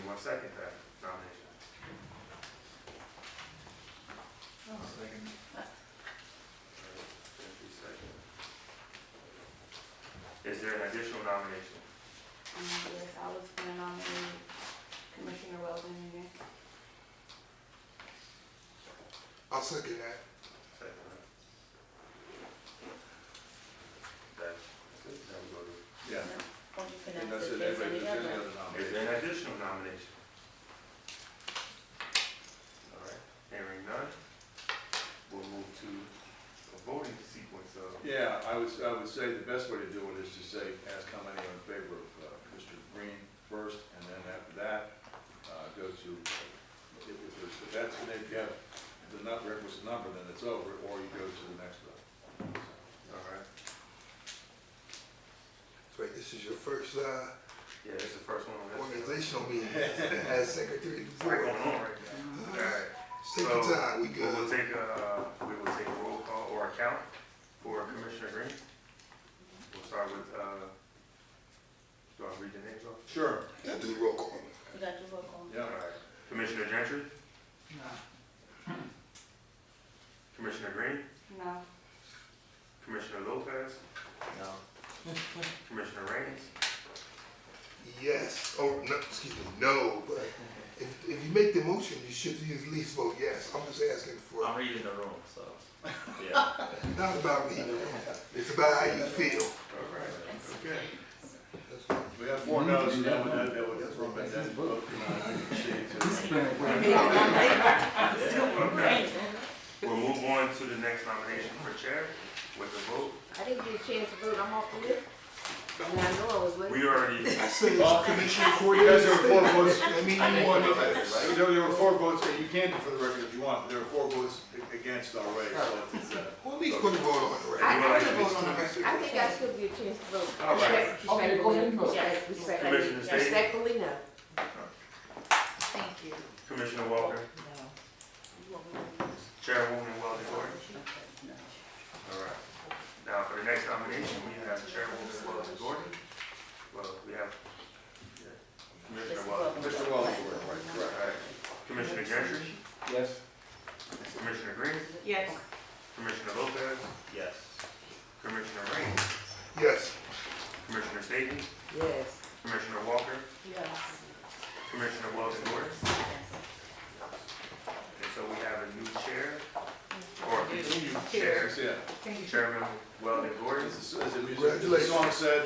anyone second that nomination? Second. Is there an additional nomination? Yes, I was going to nominate Commissioner Weldon again. I'll second that. Second, right? That's it, now we go to. Yeah. Or you can And ask that's if it, there's everybody, any there's any other. other Is nomination? there an additional nomination? All right, hearing none, we'll move to a voting sequence of. Yeah, I would say the best way to do it is to say, ask how many are in favor of Mr. Green first, and then after that, go to, if that's, and if you have the number, requisite number, then it's over, or you go to the next one. All right, Wait, this is your first yeah, this is the first one on this. organizational meeting as secretary of the What's board. going on right now? All right. Take your time, we We will good. take a roll call or account for Commissioner Green. We'll start with, do I read the names off? Sure. Yeah, do the roll call. You got your vote on? Yeah. All right. Commissioner Gentry, No. Commissioner Green, No. Commissioner Lopez, No. Commissioner Raines, Yes, oh, no, excuse me, no, but if you make the motion, you should at least vote yes. I'm just asking for, I'm reading the room, so, yeah. not about me, it's about how you feel. all right, okay. We have 4 no's, and that would from it, then vote Okay. We'll move on to the next nomination for chair with a vote. I didn't get a chance to vote, I'm off the list. I mean, I know I was with. We already, I said it's Commissioner Court. Because there were 4 votes. I mean, you want to. There were 4 votes, and you can do for the record if you want, there were 4 votes against already, so it's, Well, at least put a vote on it, I right? can vote on the record. I think I still get a chance to vote. All right. Okay, go ahead and vote. Yes, respectfully. Commissioner State, Respectfully, no. Thank you. Commissioner Walker, Chairwoman Weldon Gordon. All right. Now, for the next nomination, we have Chairwoman Weldon Gordon. Well, we have Commissioner Weldon. Mr. Wells, right, All correct. right. Commissioner Gentry, Yes. Commissioner Green, Yes. Commissioner Lopez, Yes. Commissioner Raines, Yes. Commissioner Staten, Yes. Commissioner Walker, Yes. Commissioner Weldon Gordon. And so we have a new chair, or continued chair, Yeah. Chairman Weldon Gordon. As the Congratulations. song said,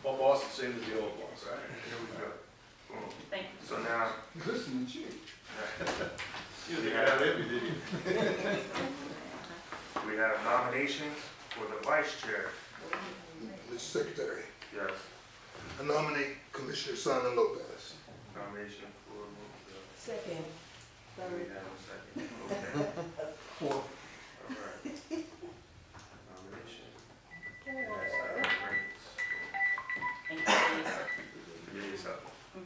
boss is the same as the old boss. Right, here we go. Boom. Thank you. So now, Listen to you. You didn't have it, did you? we have nominations for the vice chair. Mr. Secretary, Yes, I nominate Commissioner Simon Lopez. nomination for, Second. do we have a second? Okay, Four. all right. Nomination. Yes, Raines. Thank you. It is up. All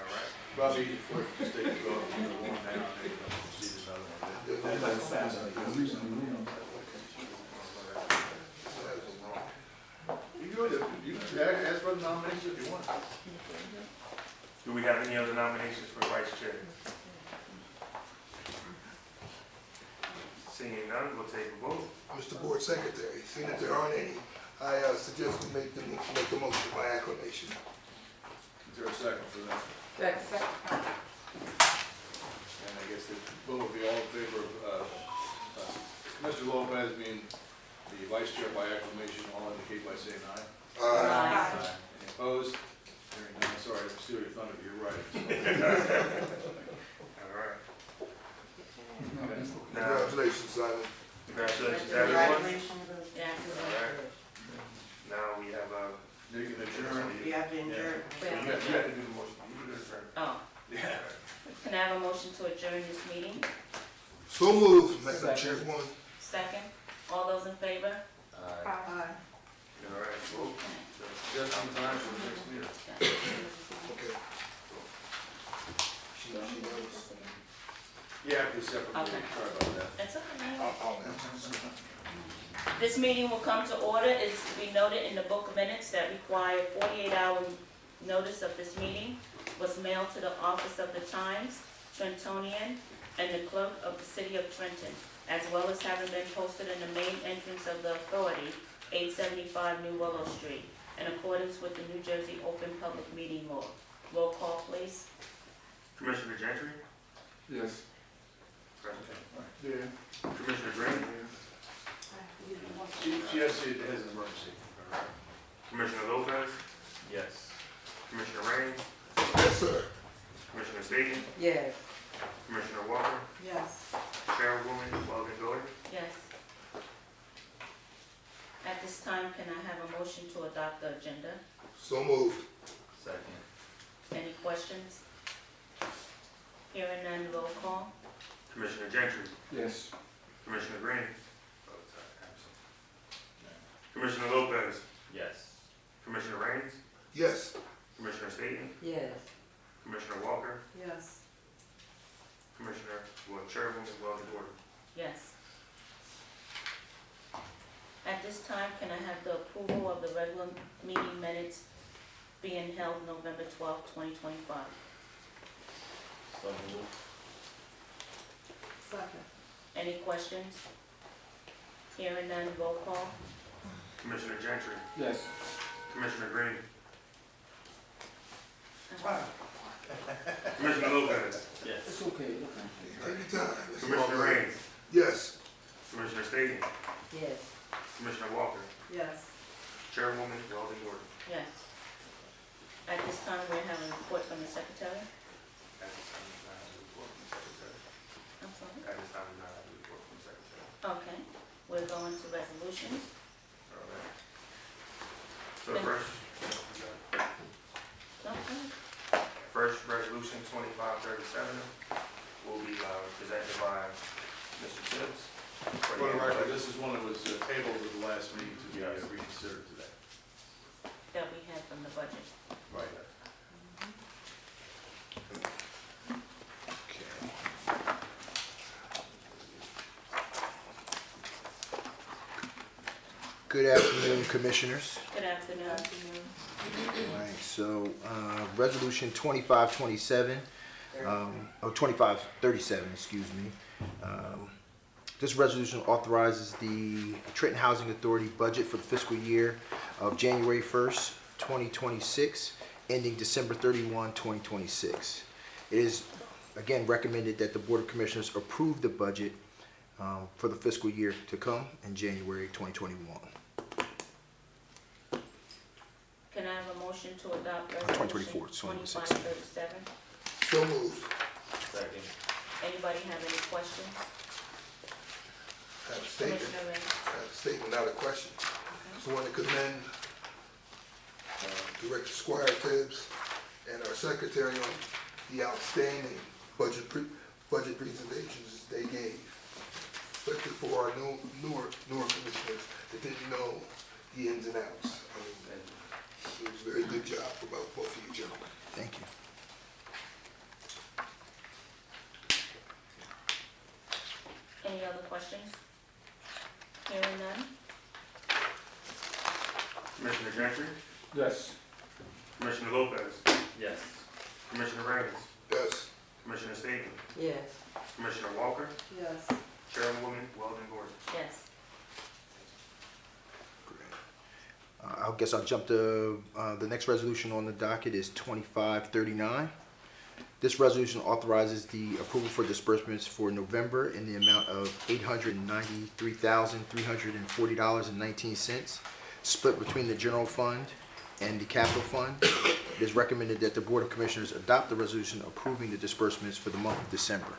right. Probably for the state to go, one down, and proceed another one. You go to, you can ask for the nomination if you want. Do we have any other nominations for vice chair? Seeing none, we'll take a vote. Mr. Board Secretary, seeing that there aren't any, I suggest we make the motion by acclamation. Is there a second for that? Second. And I guess the vote will be all in favor of Mr. Lopez being the vice chair by acclamation, all indicate by saying aye. Aye. Any opposed? Hearing none, sorry, I'm stealing your thunder, but you're right. All right. Now, Congratulations, Simon. congratulations, everyone. Yeah. All right. Now we have a. Now you can adjourn. You have to adjourn. So you have to do the motion. You do this, right? Oh, Yeah. can I have a motion to adjourn this meeting? So moved, Madam Chairwoman. Second. All those in favor? All right. Cool. Just in time for the next meeting. Okay. She knows. Yeah, it's separate. Okay. Sorry about that. That's okay. I'll answer. This meeting will come to order. It's to be noted in the book of minutes that require 48 hours Notice of this meeting was mailed to the office of the Times, Trentonian, and the clerk of the city of Trenton, as well as having been posted in the main entrance of the authority, 875 New Willow Street, in accordance with the New Jersey Open Public Meeting Law. Roll call, please. Commissioner Gentry? Yes. Present. Yeah. Commissioner Green? Yes, it has an emergency. Commissioner Lopez? Yes. Commissioner Raines? Yes, sir. Commissioner Staton? Yes. Commissioner Walker? Yes. Chairwoman Weldon Gordon? Yes. At this time, can I have a motion to adopt the agenda? So moved. Second. Any questions? Hearing none, roll call. Commissioner Gentry? Yes. Commissioner Green? Absent. Commissioner Lopez? Yes. Commissioner Raines? Yes. Commissioner Staton? Yes. Commissioner Walker? Yes. Chairwoman Weldon Gordon? Yes. At this time, can I have the approval of the regular meeting minutes being held November 12th, 2025? So moved. Second. Any questions? Hearing none, roll call. Commissioner Gentry? Yes. Commissioner Green? Commissioner Lopez? Yes. It's okay, okay. Take your time. It's all Commissioner good. Raines? Yes. Commissioner Staton? Yes. Commissioner Walker? Yes. Chairwoman Weldon Gordon? Yes. At this time, we're having a report from the secretary. At this time, we do not have a report from the secretary. I'm sorry. At this time, we do not have a report from the secretary. Okay, we're going to resolutions. All right. So first, Okay. first resolution 2537 will be presented by Mr. Tibbs. For the record, this is one that was tabled at the last meeting to be reconsidered today. That we had from the budget. Right. Good afternoon, Commissioners. Good afternoon. All right, so Resolution 2527, or 2537, excuse me. This resolution authorizes the Trenton Housing Authority budget for the fiscal year of January 1st, 2026, ending December 31, 2026. It is, again, recommended that the Board of Commissioners approve the budget for the fiscal year to come in January 2021. Can I have a motion to adopt 2024, resolution 26. 2537? So moved. Second. Anybody have any questions? I have a statement. Commissioner Ray? I have a statement, not a question. Just want to commend Director Squire Tibbs and our secretary on the outstanding budget presentations they gave, especially for our newer commissioners that didn't know the ins and outs. I mean, it was a very good job for both of you gentlemen. Thank you. Any other questions? Hearing none? Commissioner Gentry? Yes. Commissioner Lopez? Yes. Commissioner Raines? Yes. Commissioner Staton? Yes. Commissioner Walker? Yes. Chairwoman Weldon Gordon? Yes. I guess I'll jump to the next resolution on the docket is 2539. This resolution authorizes the approval for disbursements for November in the amount of $893,340.19, split between the general fund and the capital fund. It is recommended that the Board of Commissioners adopt the resolution approving the disbursements for the month of December.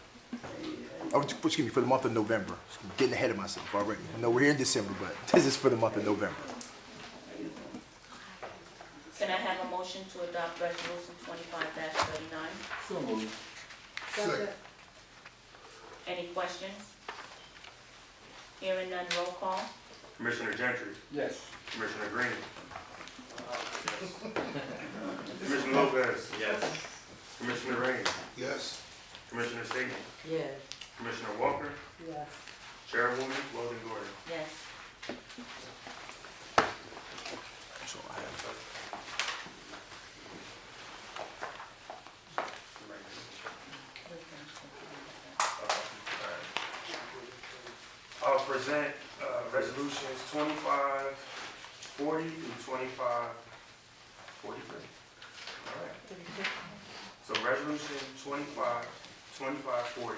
Oh, excuse me, for the month of November. I'm getting ahead of myself already. No, we're here in December, but this is for the month of November. Can I have a motion to adopt resolution 25-39? So moved. Second. Any questions? Hearing none, roll call. Commissioner Gentry? Yes. Commissioner Green? Commissioner Lopez? Yes. Commissioner Raines? Yes. Commissioner Staton? Yes. Commissioner Walker? Yes. Chairwoman Weldon Gordon? Yes. That's all I have. present resolutions 2540 through 2543. All right. So resolution 2540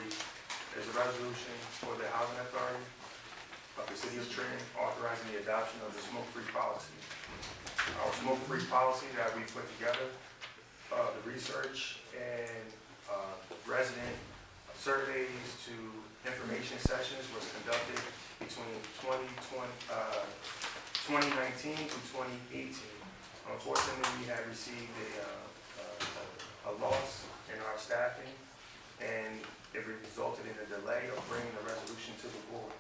is a resolution for the Housing Authority of the City of Trenton authorizing the adoption of the smoke-free policy. Our smoke-free policy that we put together, the research and resident surveys to information sessions was conducted between 2019 to 2018. Unfortunately, we had received a loss in our staffing, and it resulted in a delay of bringing the resolution to the board.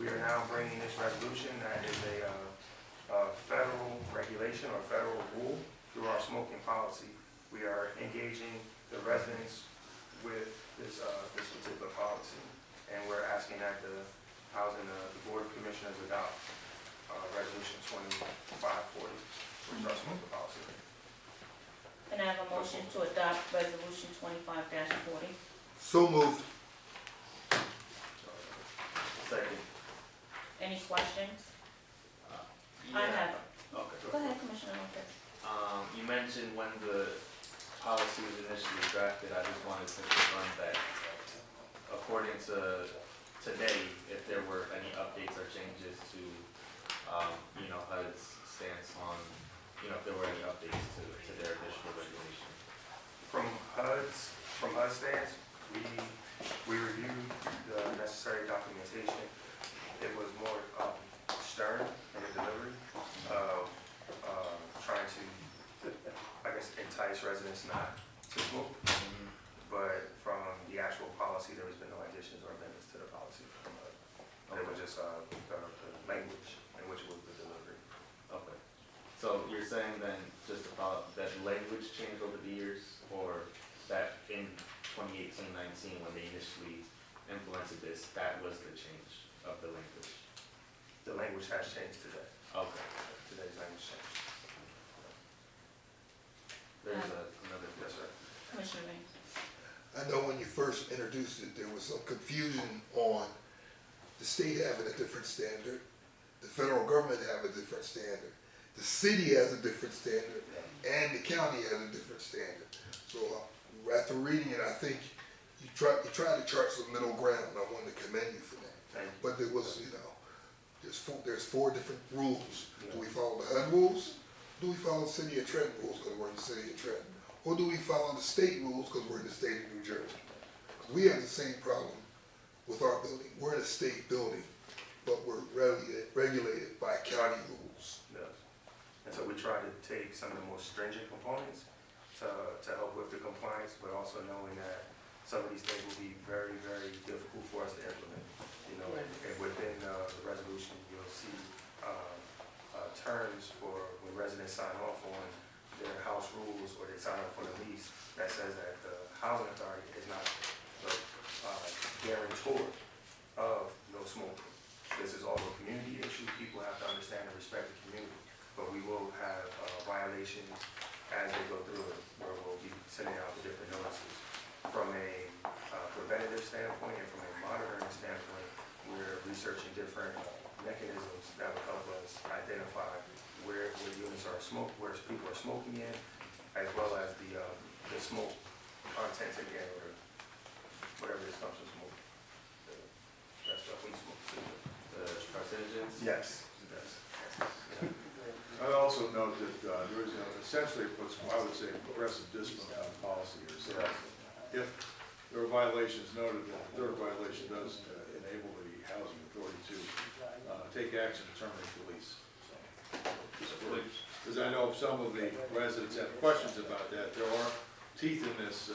We are now bringing this resolution that is a federal regulation or federal rule through our smoking policy. We are engaging the residents with this particular policy, and we're asking that the Board of Commissioners adopt resolution 2540, which is our smoking policy. Can I have a motion to adopt resolution 25-40? So moved. Second. Any questions? I have, go ahead, Commissioner Lopez. You mentioned when the policy was initially drafted, I just wanted to confirm that according to today, if there were any updates or changes to, HUD's stance on, if there were any updates to their initial regulation. From HUD's stance, we reviewed the necessary documentation. It was more stern in the delivery of trying to, I guess, entice residents not to smoke. But from the actual policy, there has been no additions or amendments to the policy from HUD. It was just the language in which was the delivery. Okay. So you're saying then, just to follow up, that language changed over the years, or that in 2018-19, when they initially implemented this, that was the change of the language? The language has changed today. Okay. Today's language changed. There's another Yes, sir. Commissioner Ring. I know when you first introduced it, there was some confusion on the state having a different standard, the federal government have a different standard, the city has a different standard, and the county has a different standard. So after reading it, I think you tried to chart some middle ground, and I wanted to commend you for that. Thank you. But there was, there's four different rules. Do we follow the HUD rules? Do we follow the City of Trenton rules because we're in the City of Trenton? Or do we follow the state rules because we're in the state of New Jersey? We have the same problem with our building. We're in a state building, but we're regulated by county rules. Yes. And so we try to take some of the most stringent components to help with the compliance, but also knowing that some of these things will be very, very difficult for us to implement. And within the resolution, you'll see terms for when residents sign off on their house rules or they sign off on a lease that says that the housing authority is not the guarantor of no smoking. This is all a community issue. People have to understand and respect the community. But we will have violations as they go through it, where we'll be sending out the different notices. From a preventative standpoint and from a monitoring standpoint, we're researching different mechanisms that will help us identify where units are where people are smoking in, as well as the smoke contents in the air, or whatever this comes from smoke. That's what we smoke. The carcinogens? Yes. Yes. I'd also note that there is essentially what's, I would say, progressive discipline policy here. So if there are violations noted, the third violation does enable the housing authority to take action to terminate the lease. Because I know some of the residents have questions about that. There are teeth in this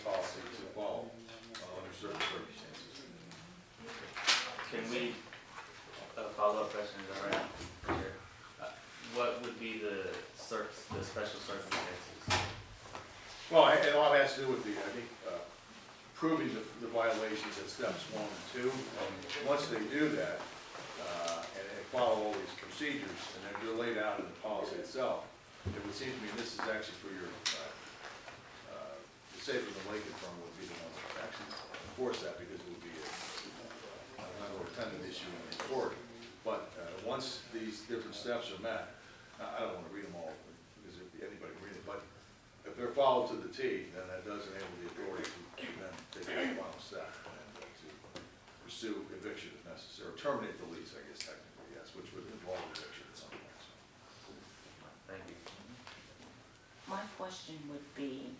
policy to follow under certain circumstances. Can we, follow-up question, is that right? Sure. What would be the special circumstances? Well, it all has to do with proving the violations at steps 1 and 2. And once they do that, and they follow all these procedures, and they're laid out in the policy itself, it would seem to me this is actually for your, the safer than Lincoln firm would be the one that actually enforce that, because it would be not an attendant issue in the report, but once these different steps are met, I don't want to read them all, because if anybody can read it, but if they're followed to the T, then that does enable the authority to then take the final step and to pursue eviction if necessary, or terminate the lease, I guess technically, yes, which would involve eviction at some point. So. Thank you. My question would be,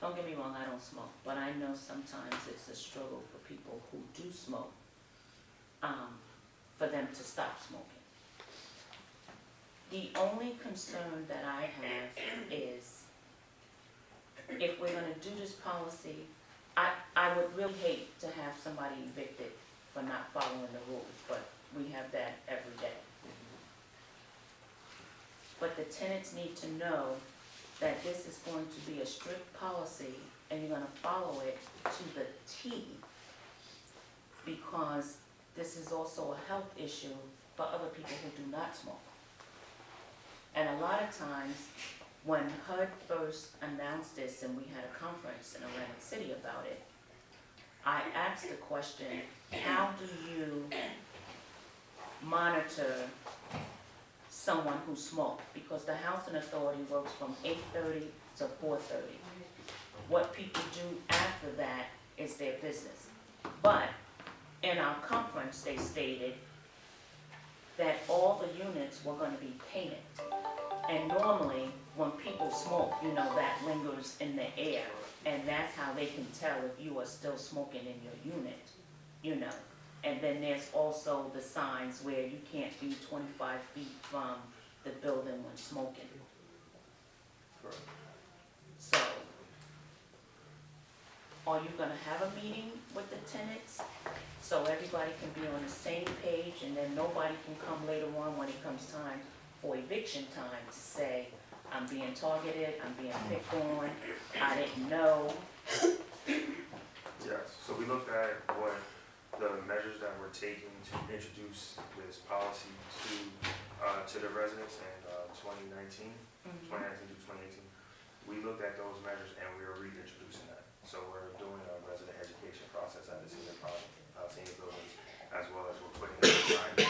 don't get me wrong, I don't smoke, but I know sometimes it's a struggle for people who do smoke, for them to stop smoking. The only concern that I have is, if we're gonna do this policy, I would really hate to have somebody evicted for not following the rules, but we have that every day. But the tenants need to know that this is going to be a strict policy and you're gonna follow it to the T, because this is also a health issue for other people who do not smoke. And a lot of times, when HUD first announced this and we had a conference in Atlantic City about it, I asked the question, how do you monitor someone who smoked? Because the housing authority works from 8:30 to 4:30. What people do after that is their business. But in our conference, they stated that all the units were gonna be painted. And normally, when people smoke, you know, that lingers in the air. And that's how they can tell if you are still smoking in your unit, you know. And then there's also the signs where you can't be 25 feet from the building when smoking. So, are you gonna have a meeting with the tenants so everybody can be on the same page, and then nobody can come later on when it comes time for eviction time to say, I'm being targeted, I'm being picked on, I didn't know? Yes, so we looked at what the measures that we're taking to introduce this policy to the residents in 2019 to 2018. We looked at those measures and we are reintroducing that. So we're doing a resident education process at the senior buildings, as well as we're putting signage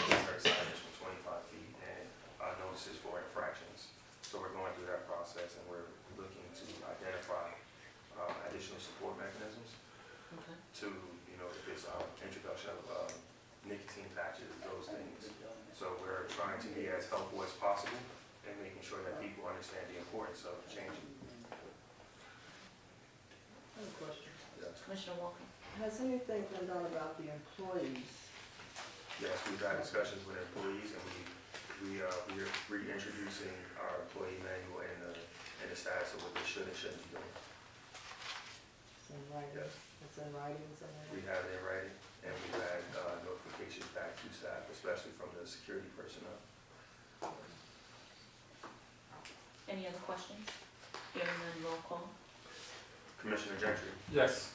from 25 feet and notices for infractions. So we're going through that process and we're looking to identify additional support mechanisms Okay. to, you know, if it's introduction of nicotine patches, those things. So we're trying to be as helpful as possible and making sure that people understand the importance of changing. I have a question. Commissioner Walker? Has anything been done about the employees? Yes, we've had discussions with employees and we are reintroducing our employee manual and the status of what they should and shouldn't be doing. It's in writing. Yes. It's in writing, We have it in writing and we've had notifications back to staff, especially from the security personnel. Any other questions? Hearing none, roll call. Commissioner Gentry, Yes.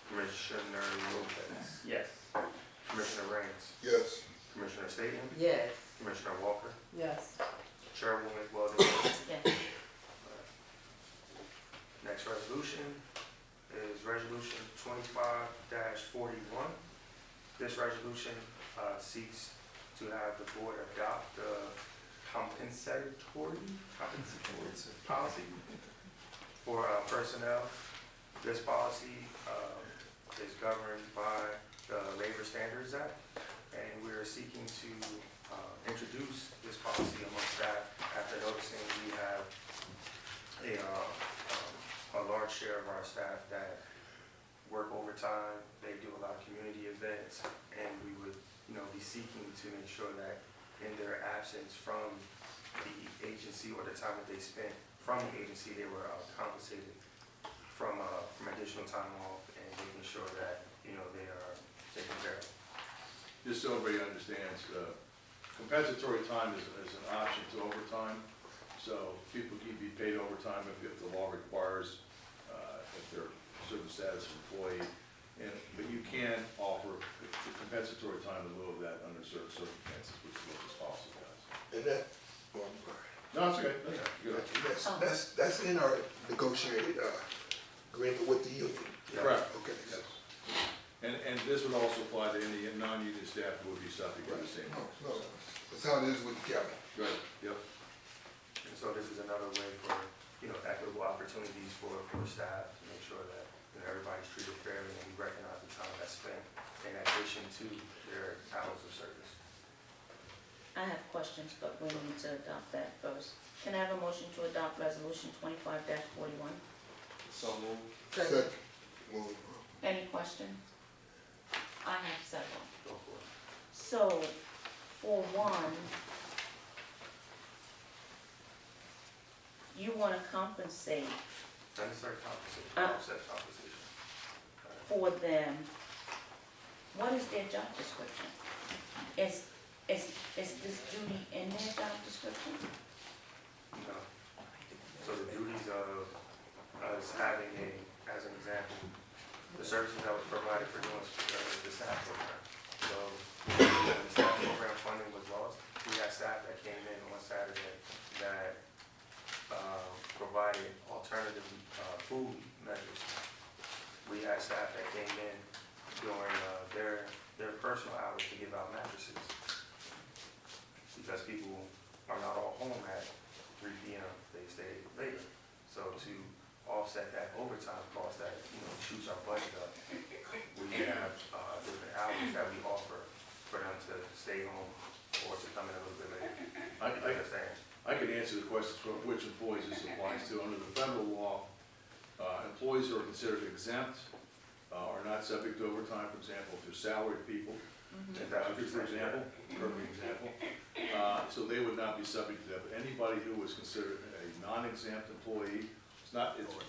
Commissioner Lopez, Yes. Commissioner Raines, Yes. Commissioner Stadium, Yes. Commissioner Walker, Yes. Chairwoman Weldon. Yes. Next resolution is Resolution 25-41. This resolution seeks to have the board adopt the compensatory policy for personnel. This policy is governed by the Labor Standards Act, and we're seeking to introduce this policy among staff after noticing we have a large share of our staff that work overtime. They do a lot of community events, and we would, you know, be seeking to make sure that in their absence from the agency or the time that they spent from the agency, they were compensated from additional time off and making sure that, you know, they are taken care of. Just so everybody understands, compensatory time is an option to overtime. So people can be paid overtime if the law requires, if they're certain status employee. But you can offer the compensatory time in lieu of that under certain circumstances, which is what this policy does. And that, well, I'm sorry. No, it's okay. Good. That's in our negotiated agreement with the union. Correct. Okay. Yes. And this would also apply to any non-union staff who would be subject to the same. No, that's how it is with the county. Right, yep. And so this is another way for, equitable opportunities for staff to make sure that, everybody's treated fairly and we recognize the time that's spent in addition to their hours of service. I have questions, but we need to adopt that first. Can I have a motion to adopt resolution 25-41? So moved. Second. Well, Any questions? I have several. Go for it. So, for one, you want to compensate Necessary compensation, offset compensation. for them. What is their job description? Is this duty in their job description? No. So the duties of us having as an example, the services that was provided for doing the staff program. So when the staff program funding was lost, we had staff that came in on Saturday that provided alternative food measures. We had staff that came in during their personal hours to give out mattresses because people are not all home at 3 p.m. They stay later. So to offset that overtime cost that shoots our budget up, we have different hours that we offer for them to stay home or to come in a little bit later. You understand? I could answer the questions for which employees this applies to. Under the federal law, employees who are considered exempt are not subject to overtime, for example, if they're salaried people. If that's what you're For saying. example, perfect example. So they would not be subject to that, but anybody who was considered a non-exempt employee, it's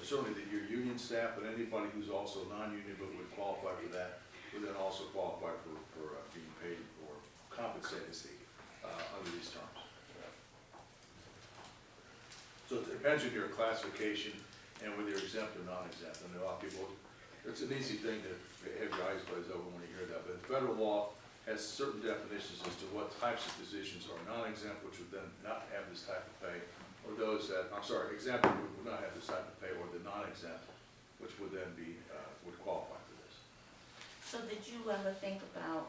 certainly that your union staff, but anybody who's also non-union but would qualify for that, would then also qualify for being paid or compensated under these terms. So it depends on your classification and whether you're exempt or non-exempt. And a lot of people, it's an easy thing to have your eyes glazed over when you hear that, but the federal law has certain definitions as to what types of positions are non-exempt, which would then not have this type of pay, or those that, exempt would not have this type of pay, or the non-exempt, which would then be, would qualify for this. So did you ever think about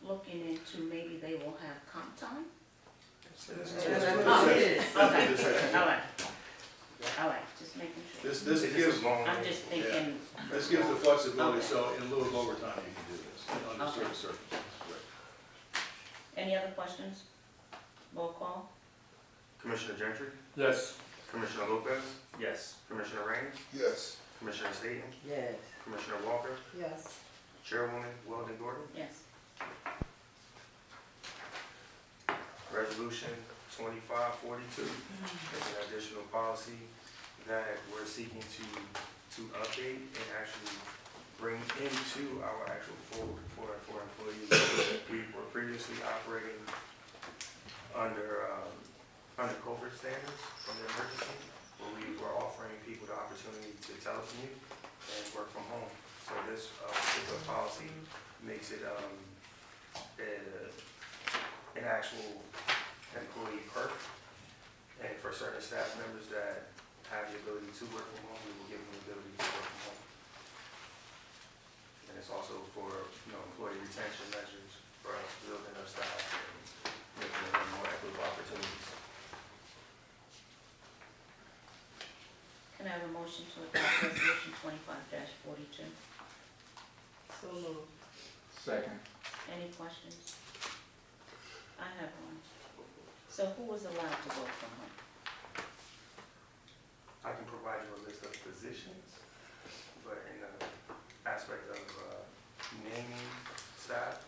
looking into maybe they will have comp time? Oh, it is. Okay, all right, just making sure. This gives, I'm just thinking, this gives the flexibility, Okay. so in lieu of overtime, you can do this, under Okay. certain circumstances. Right. any other questions? Roll call? Commissioner Gentry, Yes. Commissioner Lopez, Yes. Commissioner Raines, Yes. Commissioner Staton, Yes. Commissioner Walker, Yes. Chairwoman Weldon Gordon. Yes. Resolution 2542 is an additional policy that we're seeking to update and actually bring into our actual fold for employees. We were previously operating under COVID standards from the emergency, where we were offering people the opportunity to telecommute and work from home. So this particular policy makes it an actual employee perk. And for certain staff members that have the ability to work from home, we will give them the ability to work from home. And it's also for, employee retention measures, for us building our staff and making them more equitable opportunities. Can I have a motion to adopt resolution 25-42? So moved. Second. Any questions? I have one. So who is allowed to work from home? I can provide you a list of positions, but in the aspect of naming staff,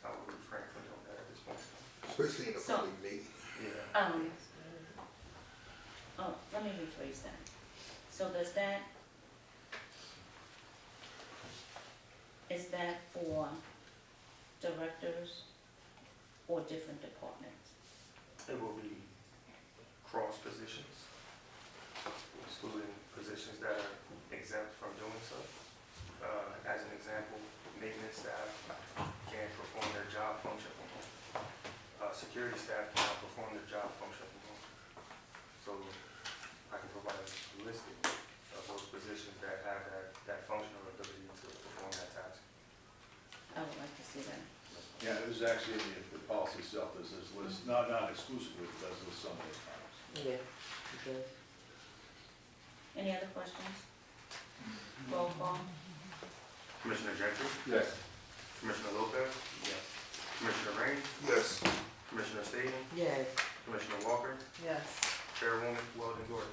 I will refrain from doing that at this point. Especially in a So- public meeting. Yeah. Let me rephrase that. So is that for directors or different departments? It will be cross positions, excluding positions that are exempt from doing so. As an example, maintenance staff can perform their job function from home. Security staff cannot perform their job function from home. So I can provide a listing of those positions policy then. Yeah, it was actually in the policy itself, there's this list, not exclusively, but does list some of those times. Yeah, because Any other questions? Roll call. Commissioner Gentry, Yes. Commissioner Lopez, Yes. Commissioner Raines, Yes. Commissioner Staton, yes. Commissioner Walker, Yes. Chairwoman Weldon Gordon.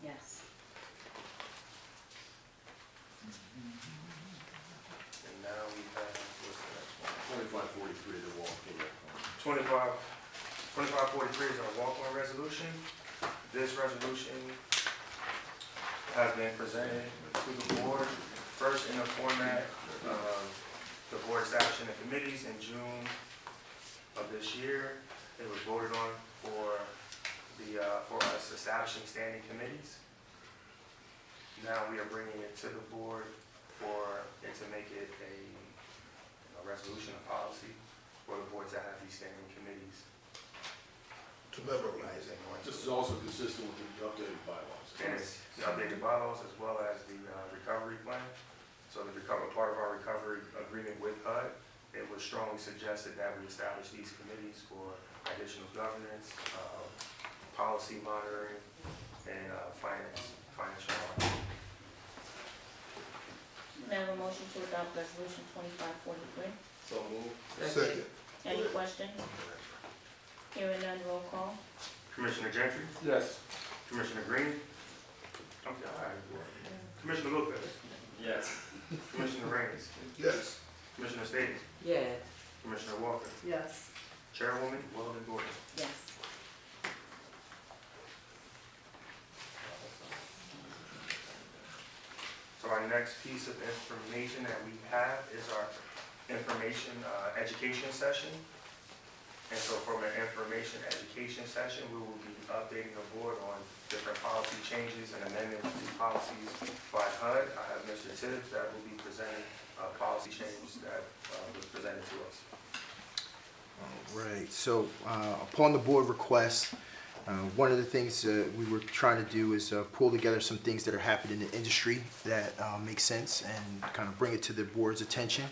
Yes. And now we have, what's the next one? 2543, the wall, correct. 2543 is our walk-on resolution. This resolution has been presented to the board, first in the format of the board establishing the committees in June of this year. It was voted on for us establishing standing committees. Now we are bringing it to the board for it to make it a resolution, a policy for the board to have these standing committees. To memorize it. This is also consistent with the updated bylaws. And it's the updated bylaws as well as the recovery plan. So the part of our recovery agreement with HUD, it was strongly suggested that we establish these committees for additional governance, policy monitoring, and financial monitoring. May I have a motion to adopt resolution 2543? So move. Second. Any question? Hearing none, roll call. Commissioner Gentry, Yes. Commissioner Green, Commissioner Lopez, Yes. Commissioner Raines, Yes. Commissioner Staton, Yes. Commissioner Walker, Yes. Chairwoman Weldon Gordon. Yes. So our next piece of information that we have is our information education session. And so from an information education session, we will be updating the board on different policy changes and amendments to policies by HUD. I have Mr. Tibbs that will be presenting a policy change that was presented to us. All right, so upon the board request, one of the things we were trying to do is pull together some things that are happening in the industry that make sense and kind of bring it to the board's attention.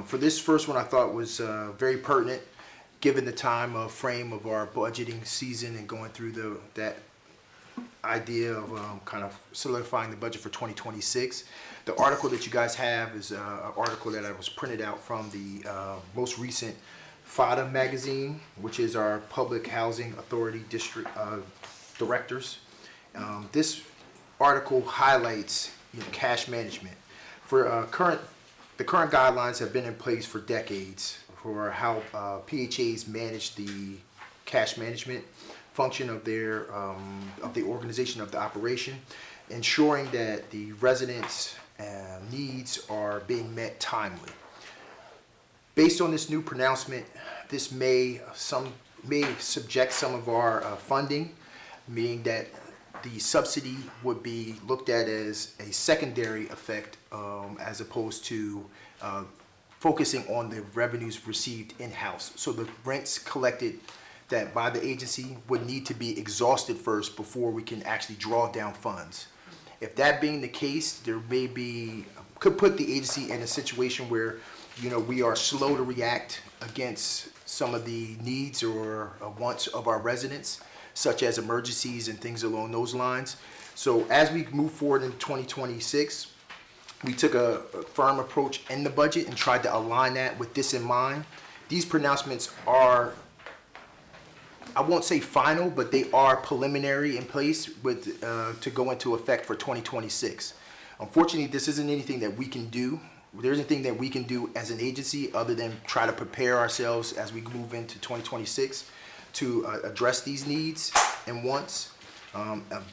For this first one, I thought was very pertinent, given the time frame of our budgeting season and going through that idea of kind of solidifying the budget for 2026. The article that you guys have is an article that I was printed out from the most recent FADA magazine, which is our Public Housing Authority District Directors. This article highlights cash management. For the current guidelines have been in place for decades for how PHAs manage the cash management function of their of the organization of the operation, ensuring that the residents' needs are being met timely. Based on this new pronouncement, this may subject some of our funding, meaning that the subsidy would be looked at as a secondary effect as opposed to focusing on the revenues received in-house. So the rents collected that by the agency would need to be exhausted first before we can actually draw down funds. If that being the case, there could put the agency in a situation where we are slow to react against some of the needs or wants of our residents, such as emergencies and things along those lines. So as we move forward in 2026, we took a firm approach in the budget and tried to align that with this in mind. These pronouncements are, I won't say final, but they are preliminary in place with to go into effect for 2026. Unfortunately, this isn't anything that we can do. There isn't anything that we can do as an agency other than try to prepare ourselves as we move into 2026 to address these needs and wants,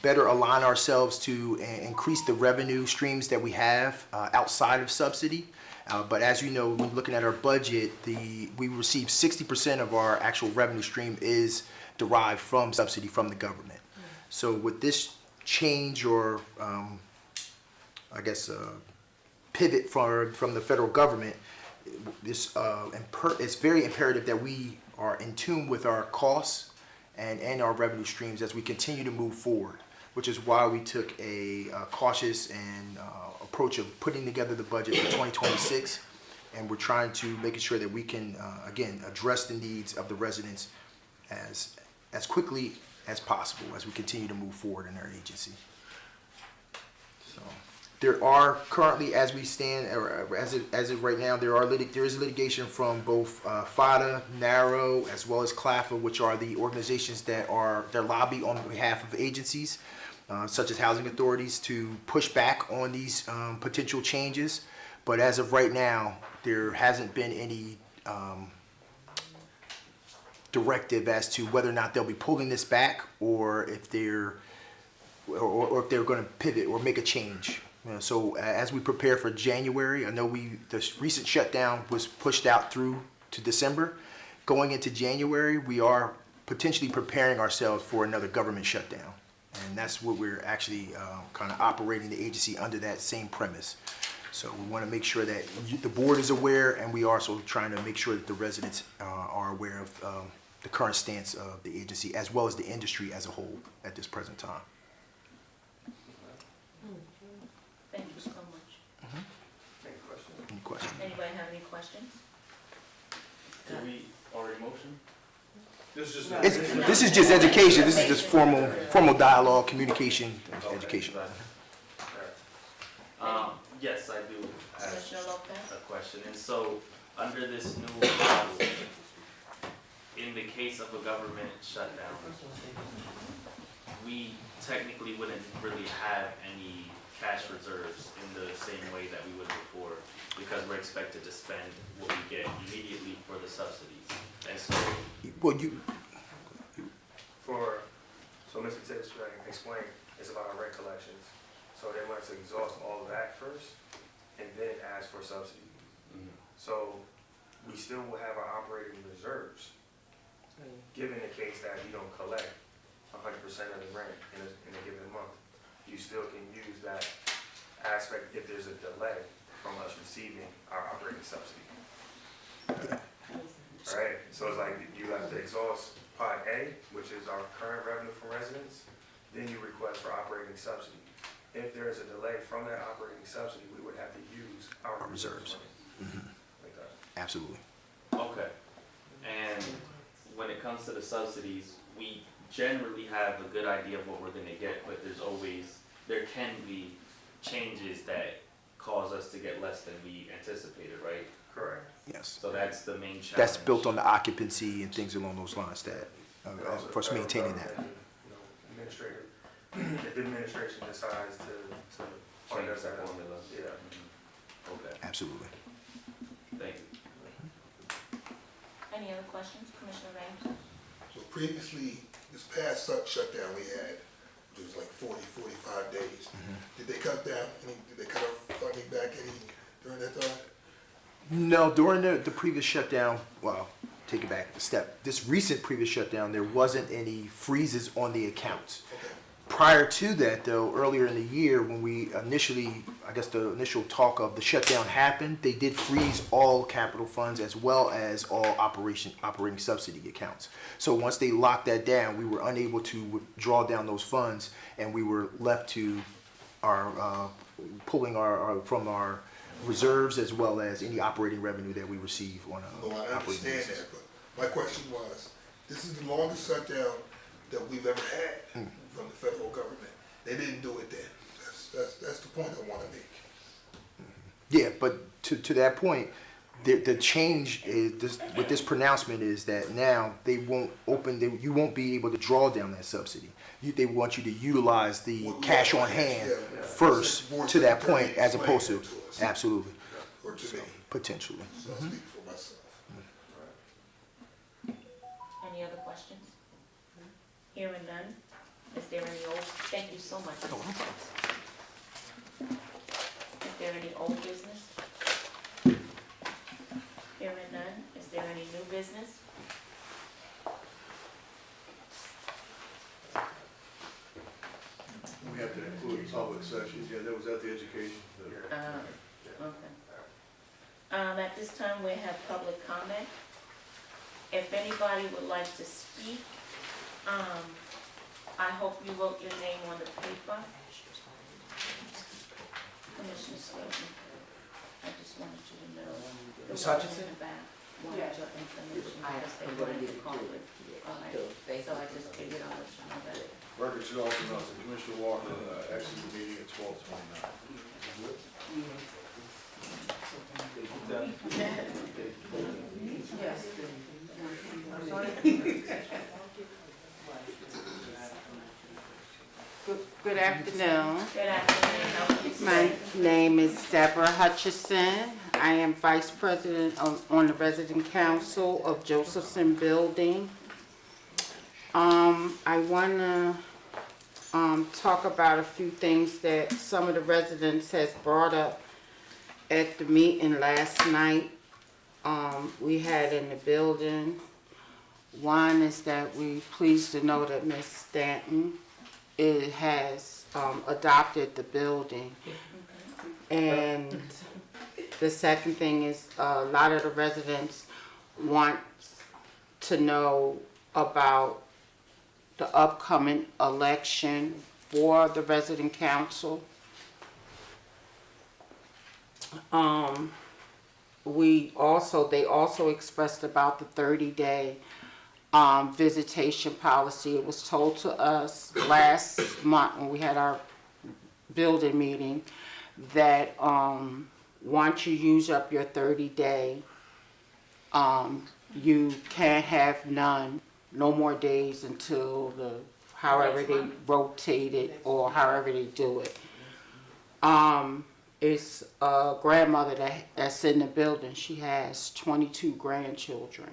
better align ourselves to increase the revenue streams that we have outside of subsidy. But as you know, when looking at our budget, we receive 60% of our actual revenue stream is derived from subsidy from the government. So with this change or I guess pivot from the federal government, it's very imperative that we are in tune with our costs and our revenue streams as we continue to move forward. which is why we took a cautious and approach of putting together the budget for 2026. And we're trying to make sure that we can, again, address the needs of the residents as quickly as possible as we continue to move forward in our agency. So there are currently, as we stand, or as of right now, there is litigation from both FADA, NARRO, as well as CLAFA, which are the organizations that lobby on behalf of agencies, such as housing authorities, to push back on these potential changes. But as of right now, there hasn't been any directive as to whether or not they'll be pulling this back, or if they're going to pivot or make a change. So as we prepare for January, I know the recent shutdown was pushed out through to December. Going into January, we are potentially preparing ourselves for another government shutdown, and that's what we're actually kind of operating the agency under, that same premise. So we want to make sure that the board is aware, and we are also trying to make sure that the residents are aware of the current stance of the agency, as well as the industry as a whole at this present time. Thank you so much. Any questions? Any questions? Anybody have any questions? Did we already motion? This is This is just education. This is just formal dialogue, communication, education. Yes, I do have Commissioner Lopez? a question. And so, under this new policy, in the case of a government shutdown, we technically wouldn't really have any cash reserves in the same way that we would before, because we're expected to spend what we get immediately for the subsidies. And so, Well, So Mr. Tibbs explained, it's about our rent collections. So they want to exhaust all of that first and then ask for subsidy. So we still will have our operating reserves, given the case that you don't collect 100% of the rent in a given month. You still can use that aspect if there's a delay from us receiving our operating subsidy. All right, so it's like you have to exhaust Part A, which is our current revenue from residents, then you request for operating subsidy. If there is a delay from that operating subsidy, we would have to use our reserves. Like that. absolutely. okay. And when it comes to the subsidies, we generally have a good idea of what we're gonna get, but there can be changes that cause us to get less than we anticipated, right? Correct. Yes. So that's the main challenge. That's built on the occupancy and things along those lines that, And also for us federal maintaining that. government, Administrative, if the administration decides to fund Change us the at formula. yeah. Okay, Absolutely. thank you. Any other questions, Commissioner Raines? So previously, this past shutdown we had, which was like 40, 45 days. Did they cut down did they cut our funding back any during that time? No, during the previous shutdown, well, take it back a step. This recent previous shutdown, there wasn't any freezes on the accounts. Okay. Prior to that, though, earlier in the year, when we initially, I guess the initial talk of the shutdown happened, they did freeze all capital funds as well as all operating subsidy accounts. So once they locked that down, we were unable to draw down those funds, and we were left to our pulling from our reserves as well as any operating revenue that we receive on a No, I operating understand basis. that, but my question was, this is the longest shutdown that we've ever had from the federal government. They didn't do it then. That's the point I want to make. Yeah, but to that point, the change is with this pronouncement is that now they won't you won't be able to draw down that subsidy. They want you to utilize the Well, cash yeah, on hand yeah. first Board to that secretary point, as opposed to explained that to us. absolutely Or to me, potentially. so I speak for myself. Any other questions? Hearing none, is there any thank you so much. Oh, no problem. Is there any old business? Hearing none, is there any new business? We have to include public sessions, yeah, that was at the education. Okay. At this time, we have public comment. If anybody would like to speak, I hope you wrote your name on the paper. Commissioner Slayton, I just wanted you to know. the Ms. woman Hutchinson? in the back wanted Yes. your information I because they am gonna wanted give to it call to it. you. All right, so I just figured I'll let you know that. Record should also note that Commissioner Walker exited the meeting at 12:29. Yes. Good afternoon. Good afternoon, how are you My today? name is Deborah Hutchison. I am Vice President on the Resident Council of Josephson Building. I wanna, talk about a few things that some of the residents has brought up at the meeting last night. We had in the building. One is that we pleased to know that Ms. Stanton has adopted the building. And the second thing is a lot of the residents want to know about the upcoming election for the resident council. They also expressed about the 30-day visitation policy. It was told to us last month when we had our building meeting that once you use up your 30-day, you can't have no more days until however they rotate it or however they do it. It's a grandmother that's in the building. She has 22 grandchildren.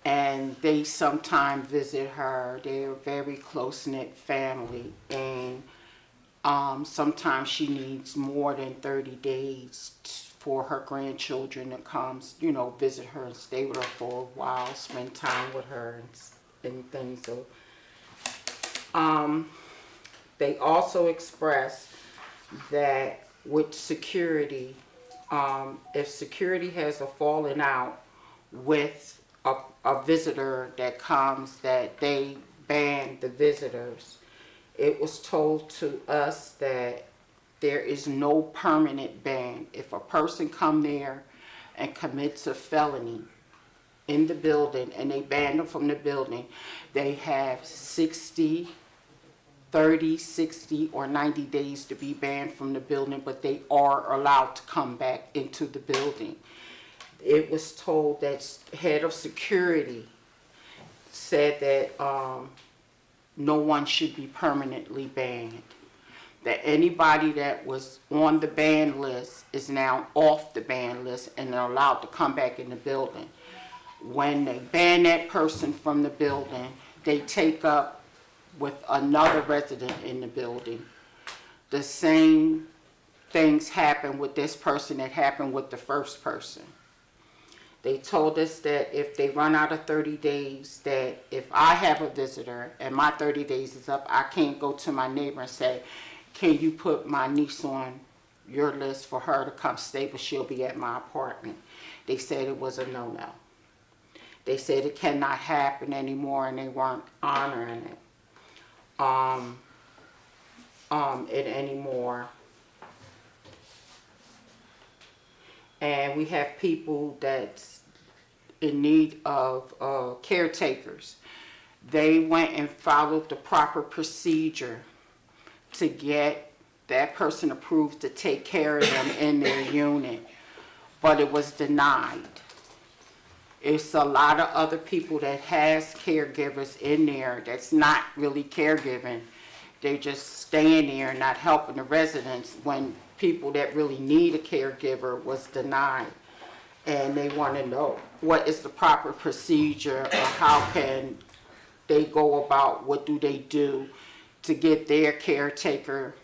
And they sometimes visit her. They're a very close-knit family. And sometimes she needs more than 30 days for her grandchildren to come, visit her and stay with her for a while, spend time with her and things. So, they also expressed that with security, if security has a falling out with a visitor that comes, that they ban the visitors. It was told to us that there is no permanent ban. If a person come there and commits a felony in the building and they ban them from the building, they have 60, 30, 60, or 90 days to be banned from the building, but they are allowed to come back into the building. It was told that head of security said that no one should be permanently banned. That anybody that was on the ban list is now off the ban list and they're allowed to come back in the building. When they ban that person from the building, they take up with another resident in the building. The same things happen with this person that happened with the first person. They told us that if they run out of 30 days, that if I have a visitor and my 30 days is up, I can't go to my neighbor and say, can you put my niece on your list for her to come stay, but she'll be at my apartment. They said it was a no-no. They said it cannot happen anymore and they weren't honoring it anymore. And we have people that's in need of caretakers. They went and followed the proper procedure to get that person approved to take care of them in their unit, but it was denied. It's a lot of other people that has caregivers in there that's not really caregiving. They're just staying there and not helping the residents when people that really need a caregiver was denied. And they want to know what is the proper procedure or how can they go about, what do they do to get their caretaker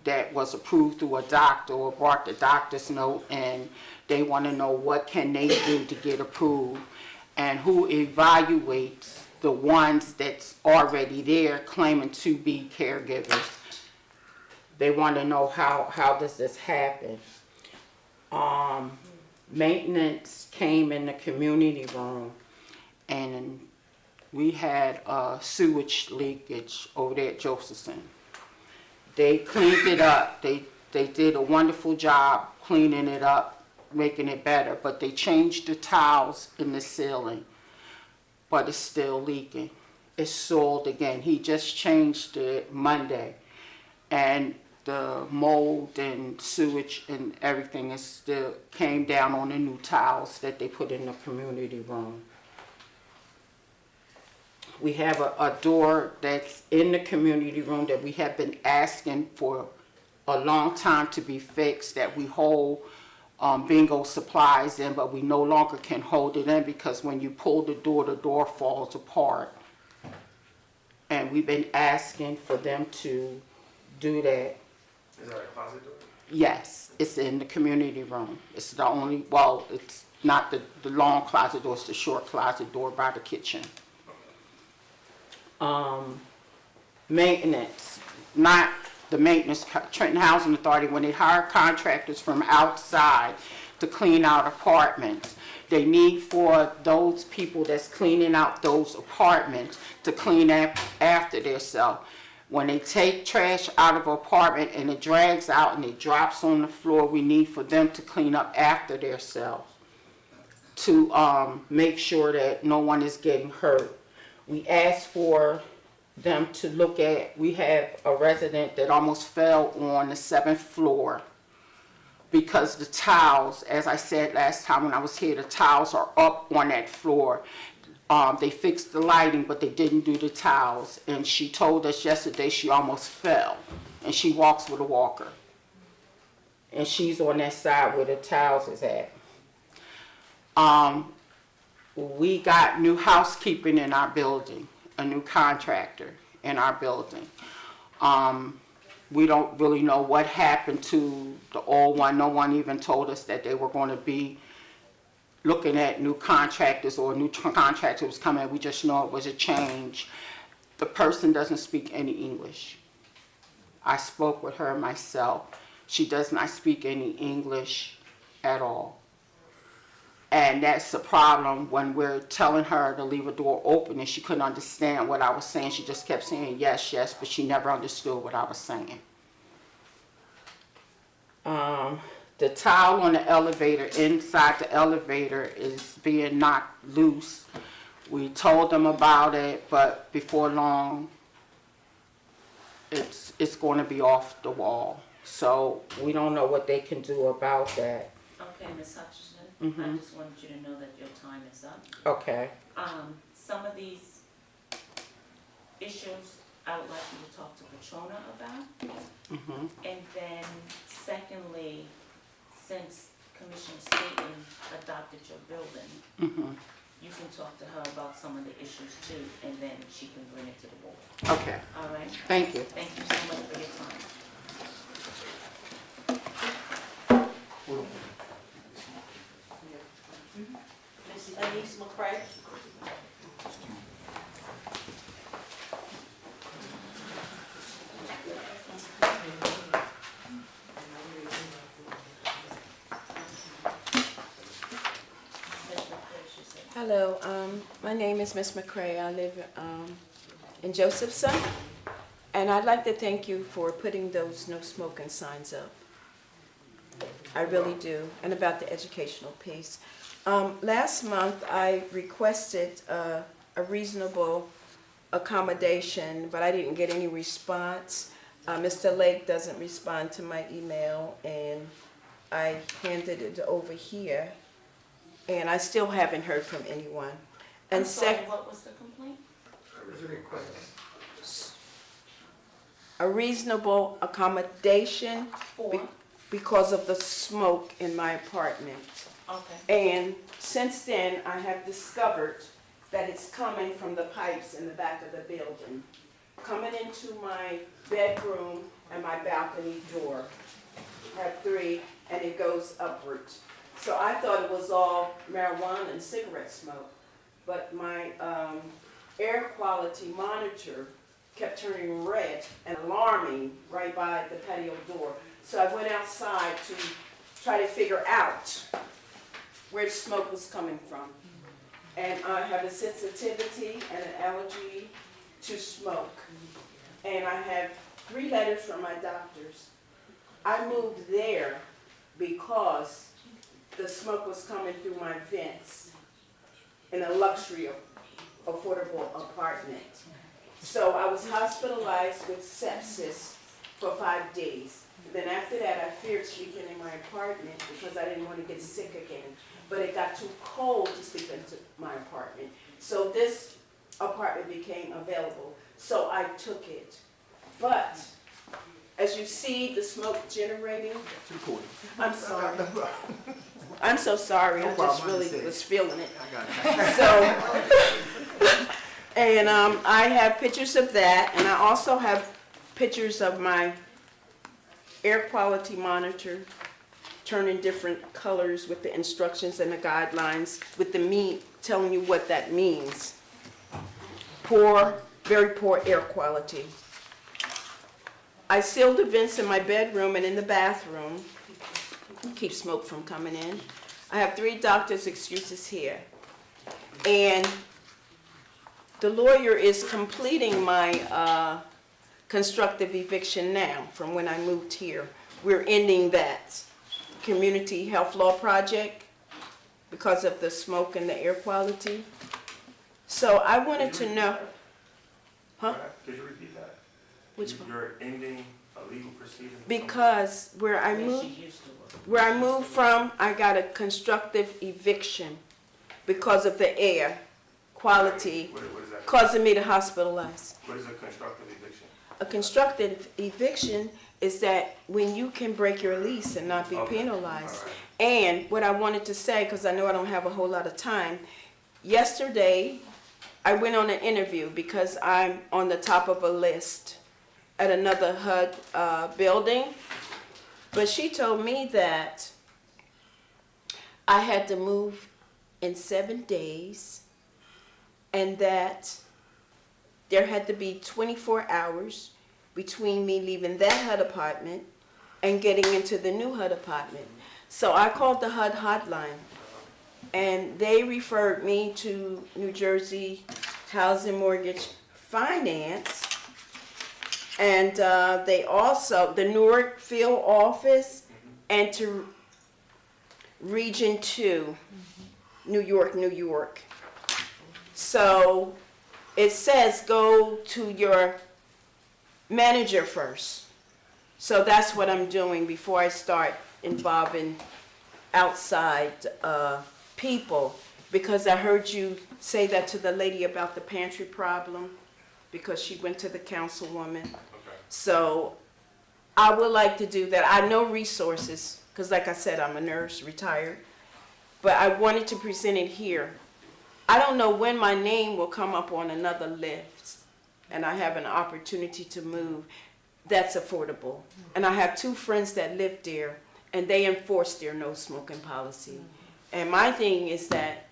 that was approved through a doctor or brought the doctor's note, and they want to know what can they do to get approved and who evaluates the ones that's already there claiming to be caregivers. They want to know how does this happen. Maintenance came in the community room and we had sewage leakage over there at Josephson. They cleaned it up. They did a wonderful job cleaning it up, making it better, but they changed the tiles in the ceiling, but it's still leaking. It's soiled again. He just changed it Monday, and the mold and sewage and everything is still came down on the new tiles that they put in the community room. We have a door that's in the community room that we have been asking for a long time to be fixed, that we hold bingo supplies in, but we no longer can hold it in because when you pull the door falls apart. And we've been asking for them to do that. Is that a closet door? Yes, it's in the community room. It's the only, well, it's not the long closet door, it's the short closet door by the kitchen. Maintenance, not the maintenance, Trenton Housing Authority, when they hire contractors from outside to clean out apartments, they need for those people that's cleaning out those apartments to clean up after themselves. When they take trash out of an apartment and it drags out and it drops on the floor, we need for them to clean up after themselves to make sure that no one is getting hurt. We asked for them to look at, we have a resident that almost fell on the 7th floor because the tiles, as I said last time when I was here, the tiles are up on that floor. They fixed the lighting, but they didn't do the tiles. And she told us yesterday she almost fell. And she walks with a walker. And she's on that side where the tiles is at. We got new housekeeping in our building, a new contractor in our building. We don't really know what happened to the old one. No one even told us that they were going to be looking at new contractors or a new contractor was coming. We just know it was a change. The person doesn't speak any English. I spoke with her myself. She does not speak any English at all. And that's the problem when we're telling her to leave a door open and she couldn't understand what I was saying. She just kept saying yes, yes, but she never understood what I was saying. The tile on the elevator, inside the elevator, is being knocked loose. We told them about it, but before long, it's going to be off the wall. So we don't know what they can do about that. Okay, Ms. Hutchinson, Mhm. I just wanted you to know that your time is up. Okay. Some of these issues I would like you to talk to Patrona about. Mhm. And then secondly, since Commissioner Staten adopted your building, Mhm. you can talk to her about some of the issues too, and then she can bring it to the board. Okay. All right? Thank you. Thank you so much for your time. Ms. Elise McCray? Hello, my name is Miss McCray. I live in Josephson, and I'd like to thank you for putting those no smoking signs up. I really do, and about the educational piece. Last month, I requested a reasonable accommodation, but I didn't get any response. Mr. Lake doesn't respond to my email, and I handed it over here. And I still haven't heard from anyone. And I'm sorry, what was the complaint? A reasonable accommodation For? because of the smoke in my apartment. Okay. And since then, I have discovered that it's coming from the pipes in the back of the building, coming into my bedroom and my balcony door. I have 3, and it goes upwards. So I thought it was all marijuana and cigarette smoke, but my air quality monitor kept turning red and alarming right by the patio door. So I went outside to try to figure out where the smoke was coming from. and I have a sensitivity and an allergy to smoke. And I have 3 letters from my doctors. I moved there because the smoke was coming through my vents in a luxury affordable apartment. So I was hospitalized with sepsis for 5 days. Then after that, I feared sleeping in my apartment because I didn't want to get sick again. But it got too cold to sleep into my apartment. So this apartment became available. So I took it. But as you see the smoke generating, I'm sorry. I'm so sorry. I just really was feeling it. So, and I have pictures of that, and I also have pictures of my air quality monitor turning different colors with the instructions and the guidelines, with the telling you what that means. Poor, very poor air quality. I sealed the vents in my bedroom and in the bathroom, keep smoke from coming in. I have 3 doctor's excuses here. And the lawyer is completing my constructive eviction now from when I moved here. We're ending that community health law project because of the smoke and the air quality. So I wanted to know, huh? Could you repeat that? Which one? You're ending a legal proceeding? Because where I moved from, I got a constructive eviction because of the air quality What is that? causing me to hospitalize. What is a constructive eviction? A constructive eviction is that when you can break your lease and not be Okay. penalized. All right. And what I wanted to say, because I know I don't have a whole lot of time, yesterday I went on an interview because I'm on the top of a list at another HUD building. But she told me that I had to move in 7 days and that there had to be 24 hours between me leaving that HUD apartment and getting into the new HUD apartment. So I called the HUD hotline and they referred me to New Jersey Housing Mortgage Finance. And they also, the Newark field office, and to Region 2, New York, New York. So it says go to your manager first. So that's what I'm doing before I start involving outside people. Because I heard you say that to the lady about the pantry problem, because she went to the councilwoman. Okay. So I would like to do that. I know resources, because like I said, I'm a nurse, retired, but I wanted to present it here. I don't know when my name will come up on another list, and I have an opportunity to move. That's affordable. And I have 2 friends that live there, and they enforce their no smoking policy. And my thing is that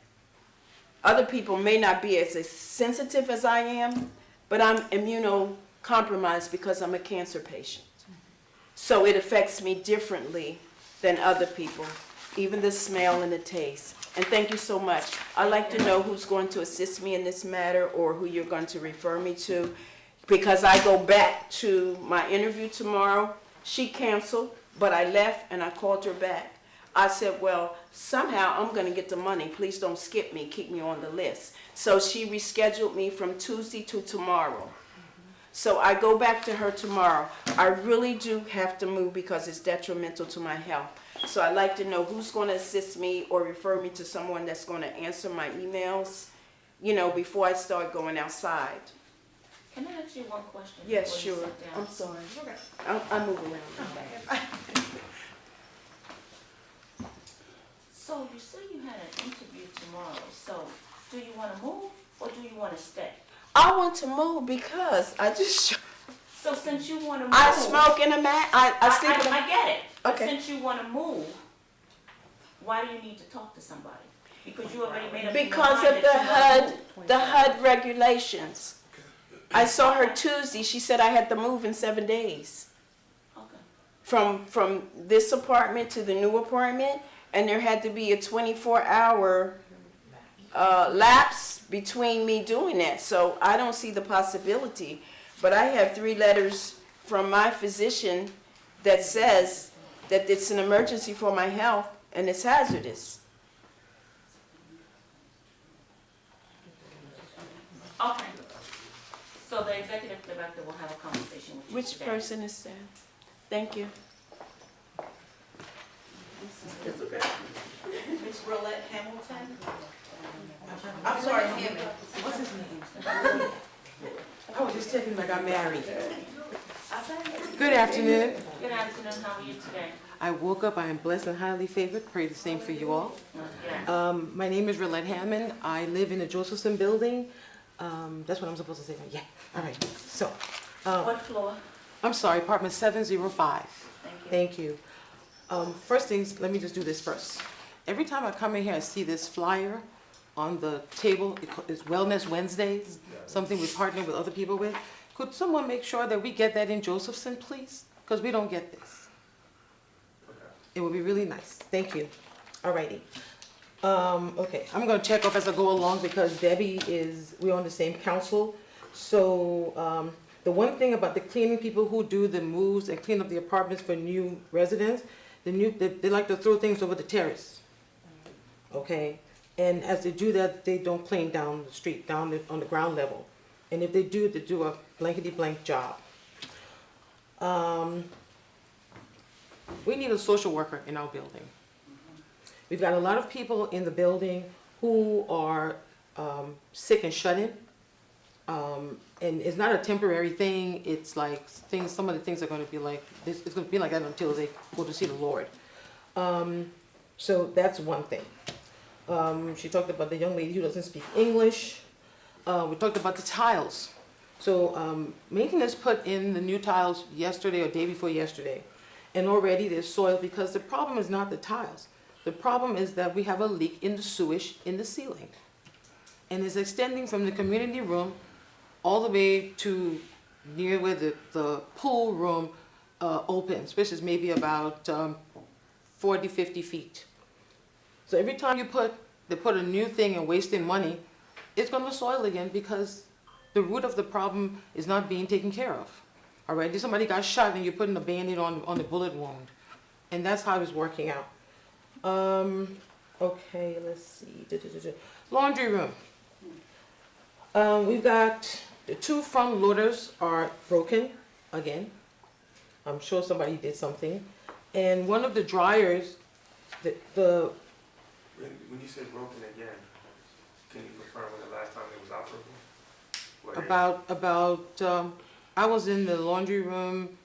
other people may not be as sensitive as I am, but I'm immunocompromised because I'm a cancer patient. So it affects me differently than other people, even the smell and the taste. And thank you so much. I'd like to know who's going to assist me in this matter or who you're going to refer me to, because I go back to my interview tomorrow. She canceled, but I left and I called her back. I said, well, somehow I'm going to get the money. Please don't skip me. Keep me on the list. So she rescheduled me from Tuesday to tomorrow. So I go back to her tomorrow. I really do have to move because it's detrimental to my health. So I'd like to know who's going to assist me or refer me to someone that's going to answer my emails, before I start going outside. Can I ask you one question? Yes, before you sure. sit down? I'm sorry. I move around. So you say you had an interview tomorrow, so do you want to move or do you want to stay? I want to move because I just, So since you want to move. I smoke in a mat. I sleep in a I get it. But Okay. since you want to move, why do you need to talk to somebody? Because you already made up your because mind of that you wanna move. the HUD regulations. I saw her Tuesday. She said I had to move in 7 days Okay. from this apartment to the new apartment, and there had to be a 24-hour lapse between me doing that, so I don't see the possibility. But I have 3 letters from my physician that says that it's an emergency for my health and it's hazardous. Okay. So the executive director will have a conversation with you Which today. person is that? Thank you. Miss Rolette Hamilton? I'm sorry, Hammond. What's his name? I was just checking if I got married. Good afternoon. Good afternoon, how are you today? I woke up, I am blessed and highly favored. Pray the same for you all. Yeah. My name is Rolette Hammond. I live in the Josephson building. That's what I'm supposed to say. Yeah, all right. So, What floor? I'm sorry, apartment 705. Thank you. Thank you. First things, let me just do this first. Every time I come in here, I see this flyer on the table. It's Wellness Wednesdays, something we partner with other people with. Could someone make sure that we get that in Josephson, please? Because we don't get this. It would be really nice. Thank you. All righty. Okay, I'm gonna check off as I go along because Debbie we're on the same council. So, the one thing about the cleaning people who do the moves and clean up the apartments for new residents, they like to throw things over the terrace. Okay, and as they do that, they don't clean down the street, on the ground level. And if they do a blankety-blank job. We need a social worker in our building. We've got a lot of people in the building who are sick and shut in. And it's not a temporary thing. It's like some of the things are going to be like this. It's going to be like that until they go to see the Lord. So that's one thing. She talked about the young lady who doesn't speak English. We talked about the tiles. So maintenance put in the new tiles yesterday or day before yesterday. And already there's soil because the problem is not the tiles. The problem is that we have a leak in the sewage in the ceiling. And it's extending from the community room all the way to near where the pool room opens, which is maybe about 40, 50 feet. So every time they put a new thing and wasting money, it's going to soil again because the root of the problem is not being taken care of. All right, somebody got shot and you're putting a Band-Aid on the bullet wound. And that's how it's working out. Okay, let's see. Laundry room. We've got the 2 front loaders are broken again. I'm sure somebody did something. And one of the dryers, When you say broken again, can you confirm when the last time it was operable? I was in the laundry room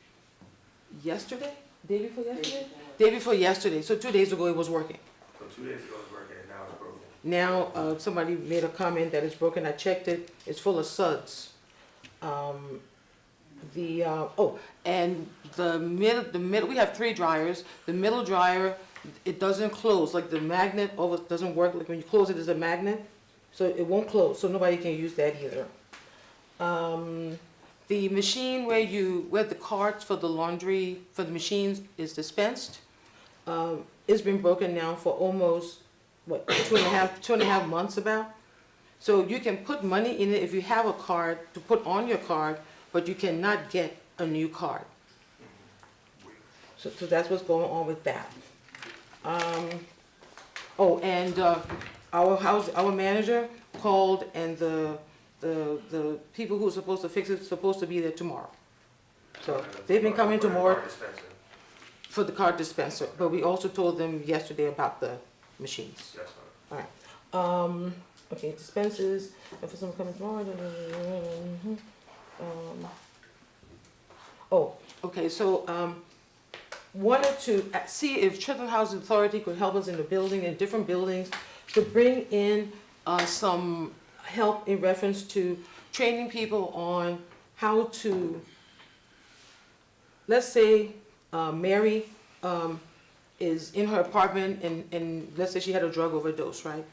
yesterday, day before yesterday? Day before yesterday, so 2 days ago it was working. So 2 days ago it was working and now it's broken. Now, somebody made a comment that it's broken, I checked it, it's full of suds. And the middle, we have 3 dryers, the middle dryer, it doesn't close, like the magnet doesn't work, like when you close it, there's a magnet, so it won't close, so nobody can use that either. The machine where the carts for the laundry, for the machines is dispensed, it's been broken now for almost, 2.5 months about. So you can put money in it if you have a card to put on your card, but you cannot get a new card. So that's what's going on with that. Our manager called and the people who are supposed to fix it supposed to be there tomorrow. So they've been coming tomorrow for the card dispenser, but we also told them yesterday about the machines. Yes, All right. Okay, dispensers. And for someone coming tomorrow. Okay. So wanted to see if Trenton Housing Authority could help us in the building, in different buildings, to bring in some help in reference to training people on how to, let's say Mary is in her apartment and let's say she had a drug overdose, right?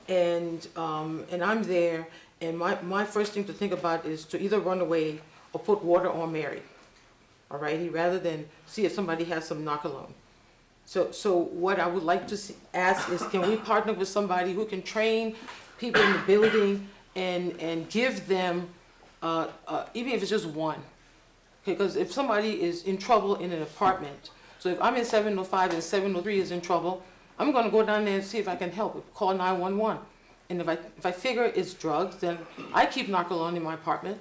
And I'm there and my first thing to think about is to either run away or put water on Mary, all righty, rather than see if somebody has some Narcolone. So what I would like to ask is, can we partner with somebody who can train people in the building and give them, even if it's just one. Because if somebody is in trouble in an apartment, so if I'm in 705 and 703 is in trouble, I'm gonna go down there and see if I can help, call 911. And if I figure it's drugs, then I keep Narcolone in my apartment,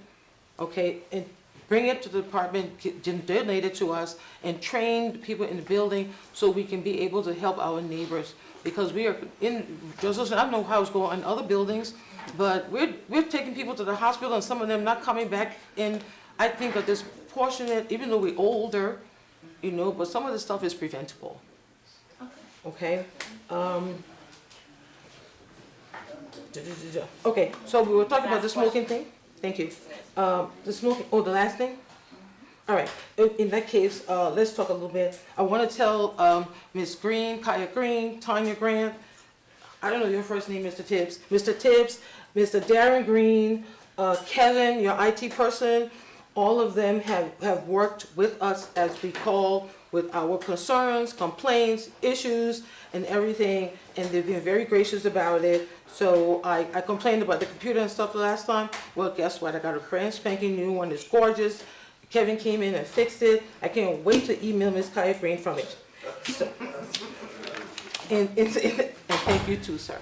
okay, and bring it to the department, donate it to us, and train people in the building so we can be able to help our neighbors. Because we are in, just I don't know how it's going in other buildings, but we're taking people to the hospital and some of them not coming back. And I think that this portion, even though we're older, you know, but some of this stuff is preventable. Okay. Okay, so we were talking about the smoking thing. Thank you. The smoking, the last thing? All right, in that case, let's talk a little bit. I want to tell Ms. Green, Kaya Green, Tanya Grant, I don't know your first name, Mr. Tibbs, Mr. Darren Green, Kevin, your IT person, all of them have worked with us as we call with our concerns, complaints, issues, and everything, and they've been very gracious about it. So I complained about the computer and stuff the last time. Well, guess what? I got a brand spanking new one. It's gorgeous. Kevin came in and fixed it. I can't wait to email Ms. Kaya Green from it. So, and thank you too, sir.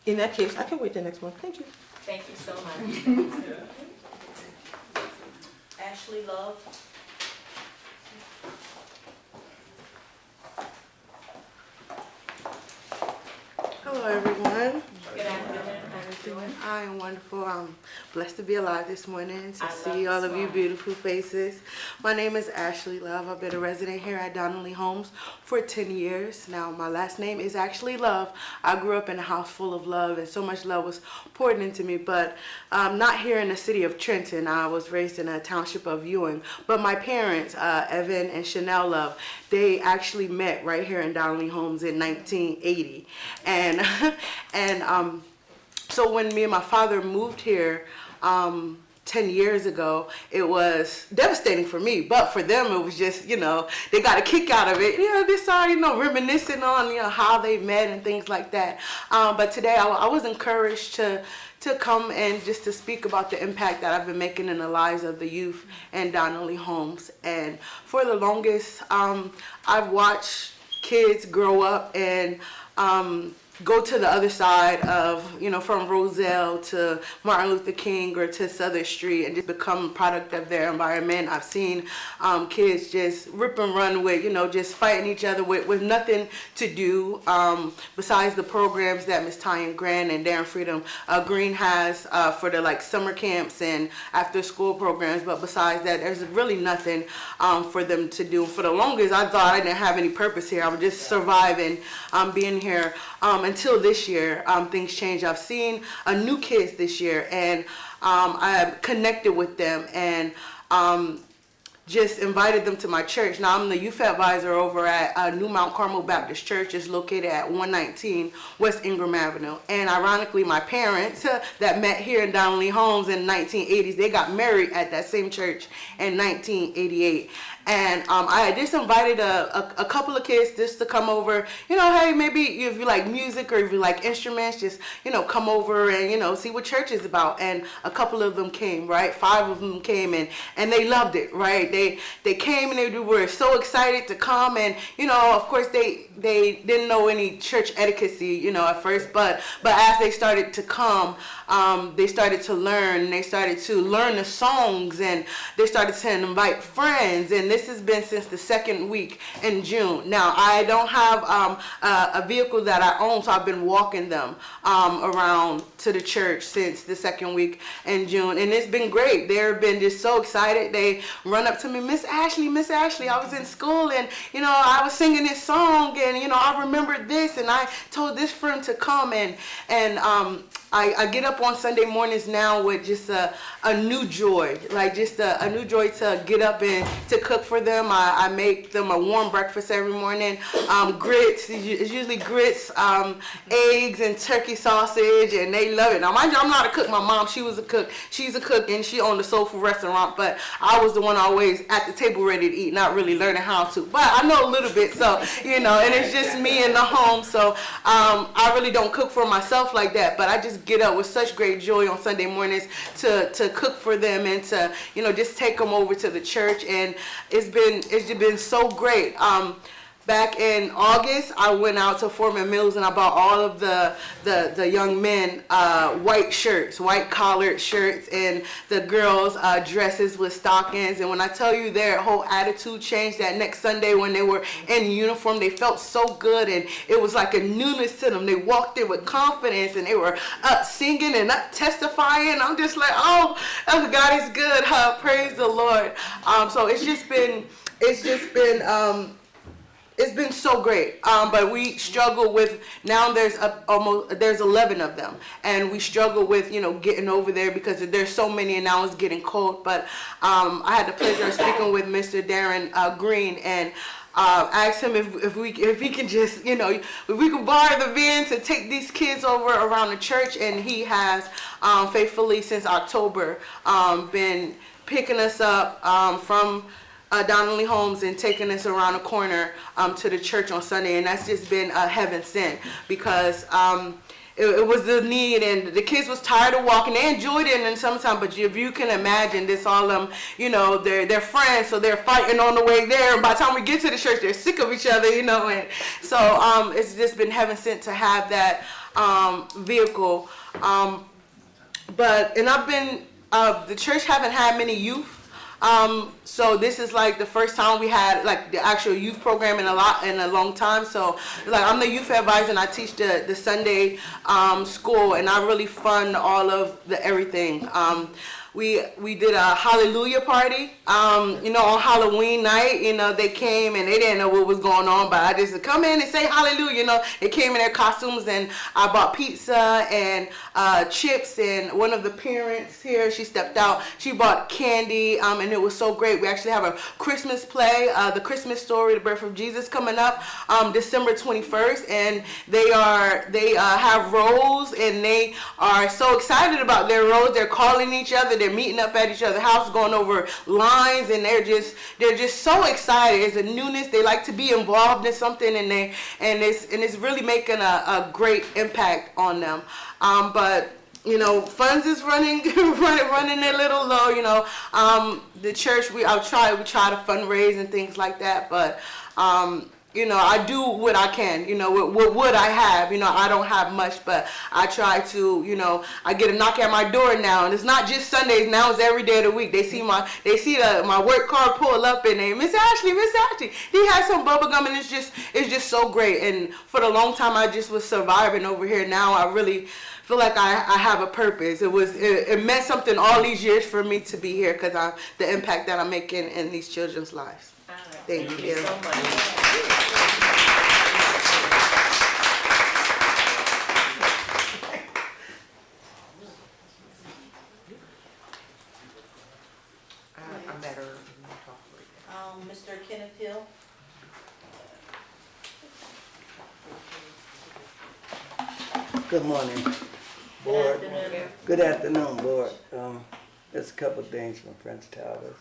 In that case, I can wait the next one. Thank you. Thank you so much. Ashley Love. Hello, everyone. Good afternoon. How are you doing? I am wonderful. I'm blessed to be alive this morning to I love see all of you this beautiful faces. My name is Ashley Love. I've been a resident here at Donnelly Homes for 10 years. Now, my last name is actually Love. I grew up in a house full of love, and so much love was poured into me, but not here in the city of Trenton. I was raised in a township of Ewing, but my parents, Evan and Chanel Love, they actually met right here in Donnelly Homes in 1980. And so when me and my father moved here 10 years ago, it was devastating for me, but for them it was just, you know, they got a kick out of it. You know, they started, you know, reminiscing on, you know, how they met and things like that. But today I was encouraged to come and just to speak about the impact that I've been making in the lives of the youth in Donnelly Homes. And for the longest, I've watched kids grow up and go to the other side of, you know, from Roselle to Martin Luther King or to Southern Street and just become a product of their environment. I've seen kids just rip and run with, you know, just fighting each other with nothing to do besides the programs that Ms. Tanya Grant and Darren Freedom Green has for the like summer camps and after school programs. But besides that, there's really nothing for them to do. For the longest, I thought I didn't have any purpose here. I was just surviving being here. Until this year, things changed. I've seen new kids this year, and I connected with them and just invited them to my church. Now, I'm the youth advisor over at New Mount Carmel Baptist Church. It's located at 119 West Ingram Avenue. And ironically, my parents that met here in Donnelly Homes in the 1980s, they got married at that same church in 1988. And I just invited a couple of kids just to come over, you know, hey, maybe if you like music or if you like instruments, just, you know, come over and, you know, see what church is about. And a couple of them came, right? 5 of them came and they loved it, right? They came and they were so excited to come. And, you know, of course they didn't know any church etiquette, you know, at first, but as they started to come, they started to learn. They started to learn the songs, and they started to invite friends. And this has been since the 2nd week in June. Now, I don't have a vehicle that I own, so I've been walking them around to the church since the 2nd week in June, and it's been great. They've been just so excited. They run up to me, Miss Ashley, I was in school, and, you know, I was singing this song, and, you know, I remembered this, and I told this friend to come, and I get up on Sunday mornings now with just a new joy, like just a new joy to get up and to cook for them. I make them a warm breakfast every morning. Grits, it's usually grits, eggs and turkey sausage, and they love it. Now mind you, I'm not a cook. My mom, she was a cook. She's a cook and she owned a soul food restaurant, but I was the one always at the table ready to eat, not really learning how to. But I know a little bit, so, you know, and it's just me in the home, so I really don't cook for myself like that, but I just get up with such great joy on Sunday mornings to cook for them and to, you know, just take them over to the church, and it's been so great. Back in August, I went out to Foreman Mills and I bought all of the young men white shirts, white collared shirts, and the girls dresses with stockings. And when I tell you their whole attitude changed that next Sunday when they were in uniform, they felt so good and it was like a newness to them. They walked in with confidence and they were up singing and up testifying. I'm just like, oh God is good. Praise the Lord. So it's been so great, but we struggle with, now there's 11 of them, and we struggle with, you know, getting over there because there's so many and now it's getting cold. But I had the pleasure of speaking with Mr. Darren Green and asked him if he can just, you know, if we can borrow the van to take these kids over around the church, and he has faithfully since October been picking us up from Donnelly Homes and taking us around the corner to the church on Sunday, and that's just been a heaven sent because it was the need, and the kids was tired of walking. They enjoyed it in the summertime, but if you can imagine, this all you know, they're friends, so they're fighting on the way there, and by the time we get to the church, they're sick of each other, you know, and so it's just been heaven sent to have that vehicle. But I've been the church haven't had many youth. So this is like the first time we had like the actual youth program in a long time. So like I'm the youth advisor and I teach the Sunday school, and I really fund all of the everything. We did a hallelujah party, you know, on Halloween night. You know, they came and they didn't know what was going on, but I just said, come in and say hallelujah. You know, they came in their costumes, and I bought pizza and chips, and one of the parents here, she stepped out, she bought candy, and it was so great. We actually have a Christmas play, the Christmas story, the birth of Jesus, coming up December 21st, and they have roles, and they are so excited about their roles. They're calling each other, they're meeting up at each other's house, going over lines, and they're just so excited. It's a newness. They like to be involved in something, and it's really making a great impact on them. But you know, funds is running a little low. You know, the church we try to fundraise and things like that, but you know, I do what I can, you know, what I have, you know, I don't have much, but I try to, you know, I get a knock at my door now, and it's not just Sundays, now it's every day of the week. They see my work card pull up, and they, Miss Ashley, he has some bubble gum, and it's just so great. And for the long time, I just was surviving over here. Now I really feel like I have a purpose. It meant something all these years for me to be here, because the impact that I'm making in these children's lives. Thank you so much. I met her. Mr. Kenneth Hill. Good morning, board. Good afternoon, board. There's a couple things from Prince Towers.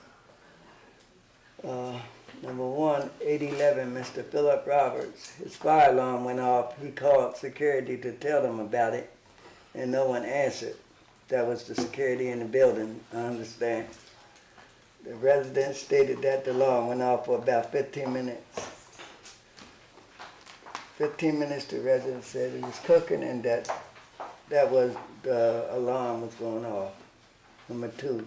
Number one, 811, Mr. Philip Roberts, his fire alarm went off. He called security to tell them about it, and no one answered. That was the security in the building, I understand. The residents stated that the alarm went off for about 15 minutes. 15 minutes the resident said he was cooking, and that was the alarm was going off. Number two,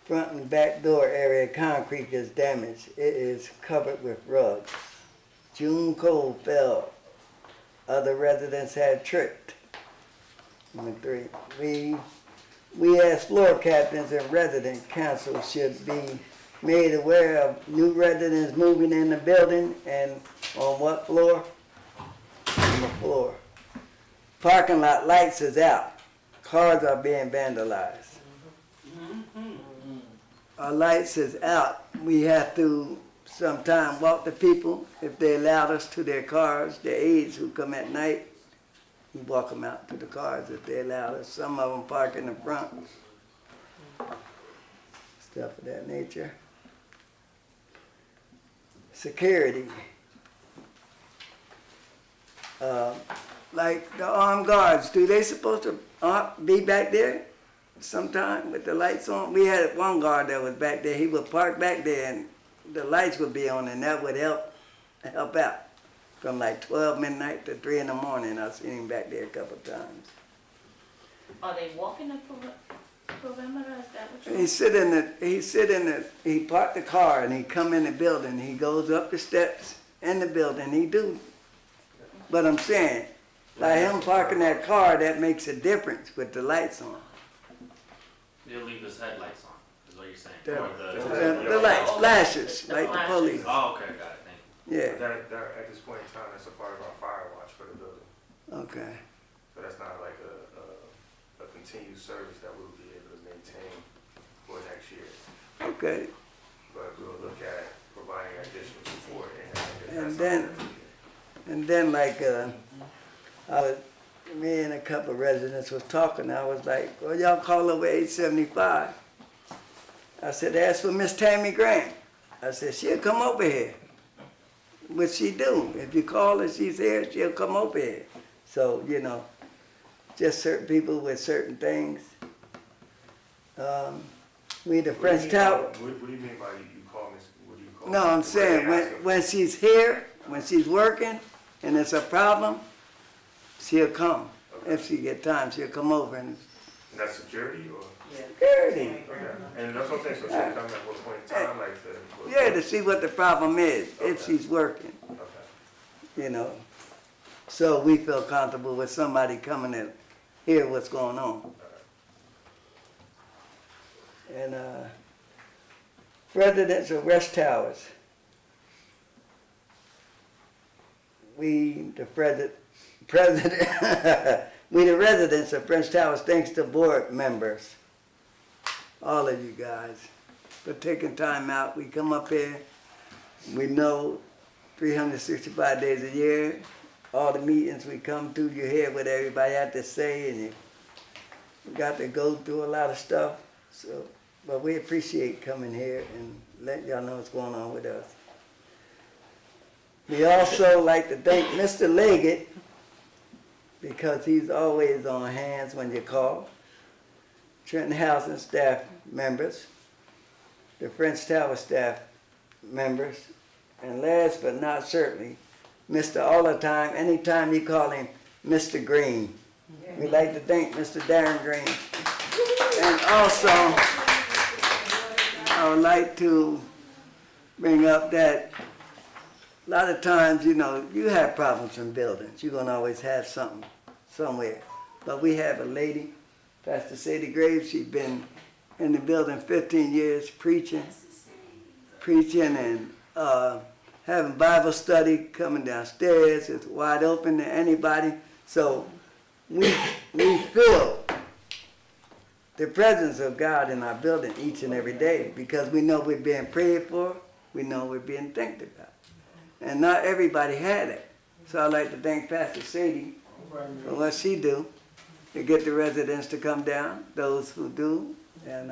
front and back door area concrete is damaged. It is covered with rugs. June cold fell. Other residents had tripped. Number three, we as floor captains and resident council should be made aware of new residents moving in the building, and on what floor? On the floor. Parking lot lights is out. cars are being vandalized. Our lights is out. We have to sometime walk the people, if they allowed us, to their cars. The aides who come at night, we walk them out to the cars if they allow us. Some of them park in the front. Stuff of that nature. Security. Like the armed guards, do they supposed to be back there sometime with the lights on? We had one guard that was back there. He would park back there and the lights would be on, and that would help out. From like 12 midnight to 3 in the morning, I've seen him back there a couple times. Are they walking the perimeter? Is that what you're? He parked the car and he come in the building. He goes up the steps in the building. He do. But I'm saying, by him parking that car, that makes a difference with the lights on. He'll leave his headlights on, is what you're saying? The lights, flashes, like the police. Oh, okay, got it, thank you. Yeah, That, at this point in time, that's a part of our fire watch for the building. okay. So that's not like a continued service that we'll be able to maintain for next year. Okay. But we'll look at providing additional support And then like, me and a couple of residents was talking. I was like, well, y'all call over 875. I said, ask for Miss Tammy Grant. I said, she'll come over here. What she do? If you call her, she's here, she'll come over here. So, you know, just certain people with certain things. We the French Tower. What do you mean by you call Miss, what do you call? No, I'm saying when she's here, when she's working, and it's a problem, she'll come. Okay. If she get time, she'll come over and. And that's security or? Security. Okay. And that's what I'm saying, so she'll come at what point in time, like the? Yeah, to see what the problem is, if Okay. she's working, Okay. you know. So we feel comfortable with somebody coming to hear what's going on. And residential rest towers. We, the we the residents of French Towers, thanks to board members, all of you guys, for taking time out. We come up here, we know 365 days a year, all the meetings we come to, you hear what everybody had to say, and you got to go through a lot of stuff. So, but we appreciate coming here and letting y'all know what's going on with us. We also like to thank Mr. Leggett, because he's always on hands when you call. Trenton Housing staff members, the French Tower staff members, and last but not certainly, Mr. All the Time, anytime you call him Mr. Green. We'd like to thank Mr. Darren Green. And also, I would like to bring up that a lot of times, you know, you have problems in buildings. You're gonna always have something somewhere. But we have a lady, Pastor Sadie Graves, she's been in the building 15 years preaching and having Bible study, coming downstairs. It's wide open to anybody. So we feel the presence of God in our building each and every day, because we know we're being prayed for, we know we're being thanked about. And not everybody had it. So I'd like to thank Pastor Sadie for what she do to get the residents to come down, those who do. And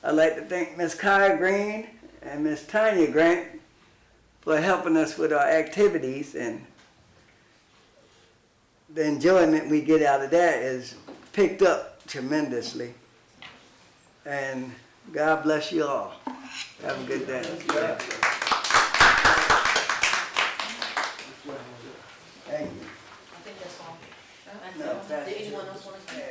I'd like to thank Ms. Kaya Green and Ms. Tanya Grant for helping us with our activities, and the enjoyment we get out of that is picked up tremendously. And God bless you all. Have a good day. Thank you. I think that's all. No, Did anyone else want to speak?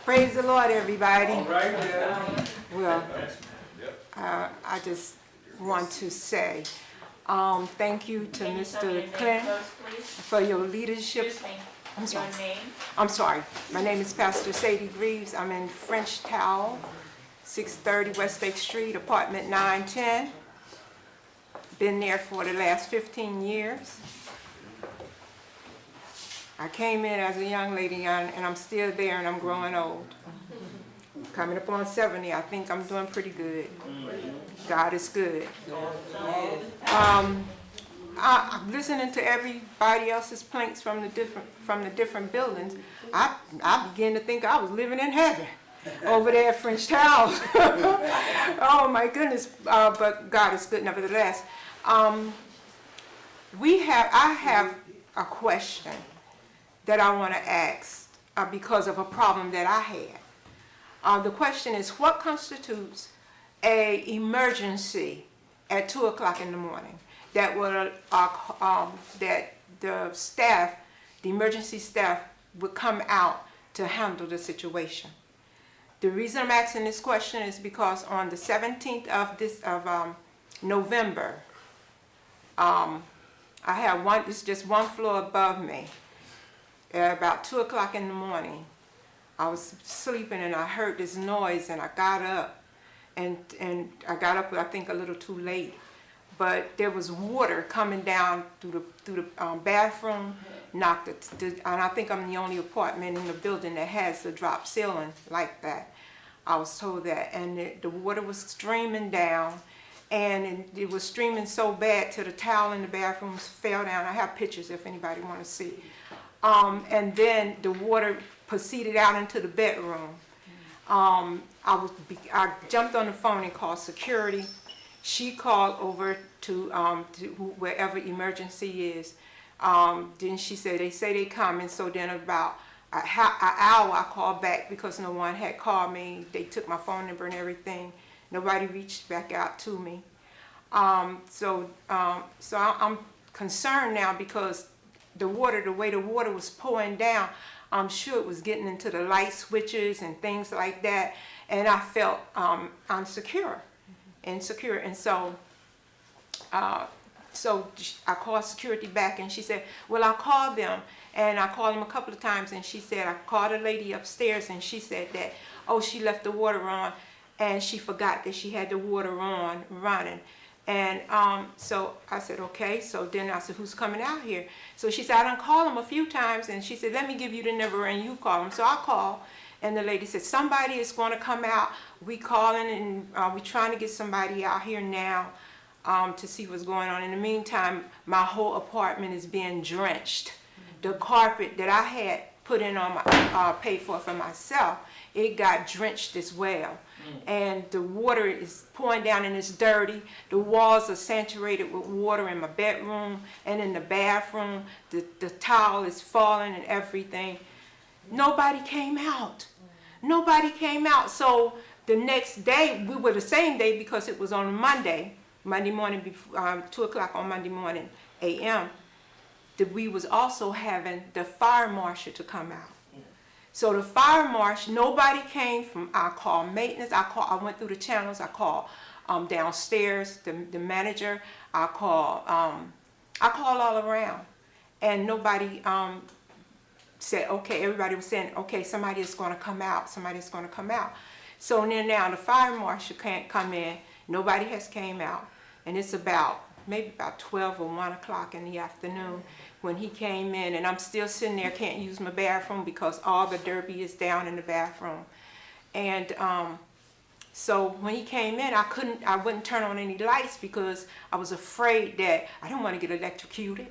Praise the Lord, everybody. All right, yeah. Well, I just want to say thank you to Can you tell me your Mr. name Clint first, please? for your leadership. Excuse me. I'm sorry. Your name? I'm sorry. My name is Pastor Sadie Greaves. I'm in French Towel, 630 West Lake Street, apartment 910. been there for the last 15 years. I came in as a young lady and I'm still there and I'm growing old. Coming up on 70, I think I'm doing pretty good. God is good. I'm listening to everybody else's planks from the different buildings. I began to think I was living in heaven over there at French Towers. Oh my goodness! But God is good nevertheless. I have a question that I want to ask because of a problem that I had. The question is, what constitutes an emergency at 2 o'clock in the morning that would that the staff, the emergency staff, would come out to handle the situation? The reason I'm asking this question is because on the 17th of November, I have one. It's just one floor above me. At about 2 o'clock in the morning, I was sleeping and I heard this noise and I got up, and I got up I think a little too late, but there was water coming down through the bathroom, and I think I'm the only apartment in the building that has a drop ceiling like that. I was told that, and the water was streaming down, and it was streaming so bad till the towel in the bathrooms fell down. I have pictures if anybody want to see. And then the water proceeded out into the bedroom. I jumped on the phone and called security. She called over to wherever emergency is. Then she said, they say they coming. So then about an hour I called back because no one had called me. They took my phone number and everything. Nobody reached back out to me. So I'm concerned now because the way the water was pouring down, I'm sure it was getting into the light switches and things like that, and I felt insecure. And so I called security back, and she said, well, I called them, and I called them a couple of times, and she said, I called a lady upstairs, and she said that, oh, she left the water on, and she forgot that she had the water on running. And so I said, okay. So then I said, who's coming out here? So she said, I done called them a few times. And she said, let me give you the number and you call them. So I called, and the lady said, somebody is going to come out. We calling, and we trying to get somebody out here now to see what's going on. In the meantime, my whole apartment is being drenched. The carpet that I had put in on my, paid for myself, it got drenched as well. And the water is pouring down and it's dirty. The walls are saturated with water in my bedroom and in the bathroom. The towel is falling and everything. Nobody came out. Nobody came out. So the next day, we were the same day because it was on Monday morning, before, 2 o'clock on Monday morning, a.m., that we was also having the fire marshal to come out. So the fire marshal, nobody came from, I called maintenance, I went through the channels, I called downstairs, the manager, I called all around. And nobody said, okay, everybody was saying, okay, somebody is gonna come out, somebody's gonna come out. So then now the fire marshal can't come in, nobody has came out. And it's maybe about 12 or 1 o'clock in the afternoon when he came in, and I'm still sitting there, can't use my bathroom because all the derby is down in the bathroom. And so when he came in, I wouldn't turn on any lights because I was afraid that I didn't want to get electrocuted.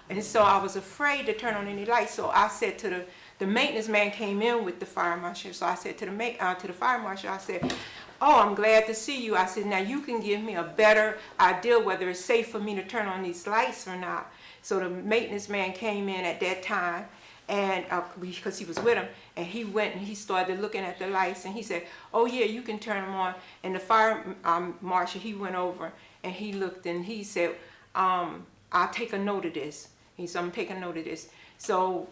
And so I was afraid to turn on any lights. So I said to the maintenance man came in with the fire marshal. So I said to the fire marshal, I said, oh, I'm glad to see you. I said, now you can give me a better idea whether it's safe for me to turn on these lights or not. So the maintenance man came in at that time, and because he was with him, and he went and he started looking at the lights, and he said, oh yeah, you can turn them on. And the fire marshal, he went over and he looked and he said, I'll take a note of this. He said, I'm taking note of this. So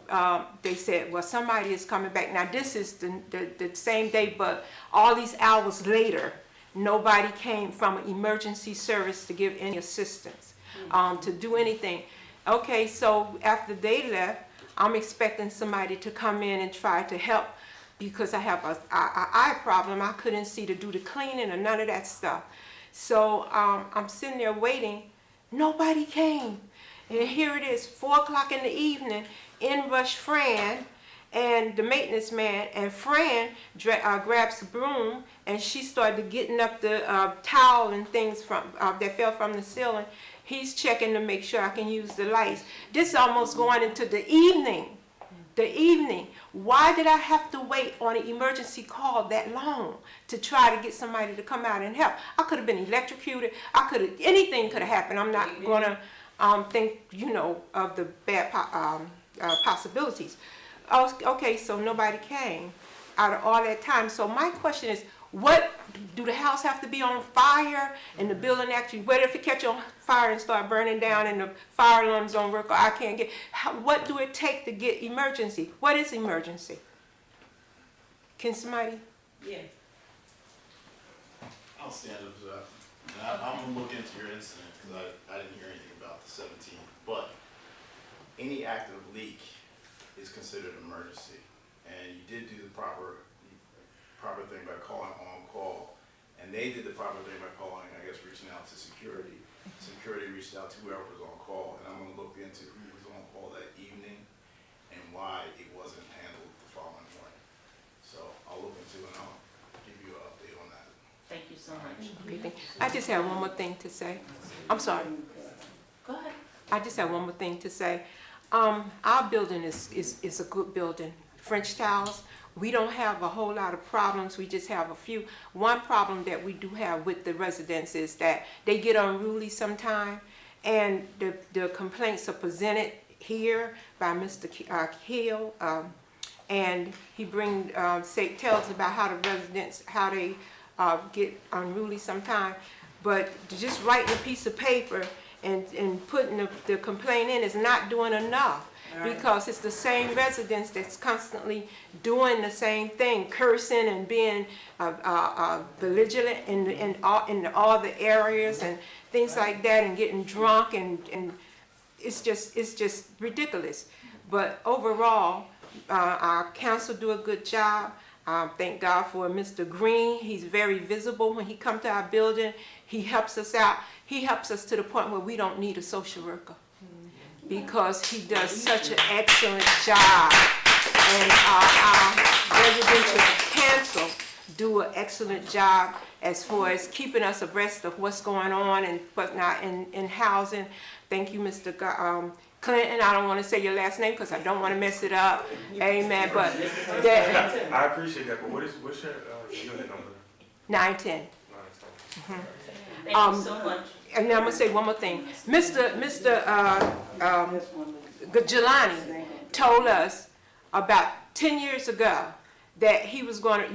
they said, well, somebody is coming back. Now this is the same day, but all these hours later, nobody came from an emergency service to give any assistance, to do anything. Okay, so after they left, I'm expecting somebody to come in and try to help because I have an eye problem. I couldn't see to do the cleaning or none of that stuff. So I'm sitting there waiting, Nobody came. And here it is, 4 o'clock in the evening, in rushed Fran and the maintenance man, and Fran grabs the broom, and she started getting up the towel and things from that fell from the ceiling. He's checking to make sure I can use the lights. This is almost going into the evening. Why did I have to wait on an emergency call that long to try to get somebody to come out and help? I could have been electrocuted. Anything could have happened. I'm not gonna think, of the bad possibilities. Okay, so nobody came out of all that time. So my question is, what do the house have to be on fire and the building actually, what if it catch on fire and start burning down and the fire alarms don't work or I can't get, what do it take to get emergency? What is emergency? Can somebody? Yeah. I'll stand up to that. And I'm gonna look into your incident because I didn't hear anything about the 17th, but any active leak is considered an emergency. And you did do the proper thing by calling on call, and they did the proper thing by calling, I guess, reaching out to security. Security reached out to whoever was on call, and I'm going to look into who was on call that evening and why it wasn't handled the following morning. So I'll look into it and I'll give you an update on that. Thank you so much. I just have one more thing to say. I'm sorry. Go ahead. I just have one more thing to say. Our building is a good building. French towels. We don't have a whole lot of problems. We just have a few. One problem that we do have with the residents is that they get unruly sometime, and the complaints are presented here by Mr. Hill, and he tells about how the residents, how they get unruly sometime. But just writing a piece of paper and putting the complaint in is not doing enough. Because it's the same residents that's constantly doing the same thing, cursing and being belligerent in all the areas and things like that, and getting drunk, and it's just ridiculous. But overall, our council do a good job. Thank God for Mr. Green. He's very visible when he comes to our building. He helps us out. He helps us to the point where we don't need a social worker, because he does such an excellent job. And our residential council do an excellent job as far as keeping us abreast of what's going on and what's not in housing. Thank you, Mr. Clinton. I don't want to say your last name because I don't want to mess it up. Amen. But that, I appreciate that, but what's your unit number? 910. Thank you so much. And now I'm gonna say one more thing. Mr. Jelani told us about 10 years ago that he was going to,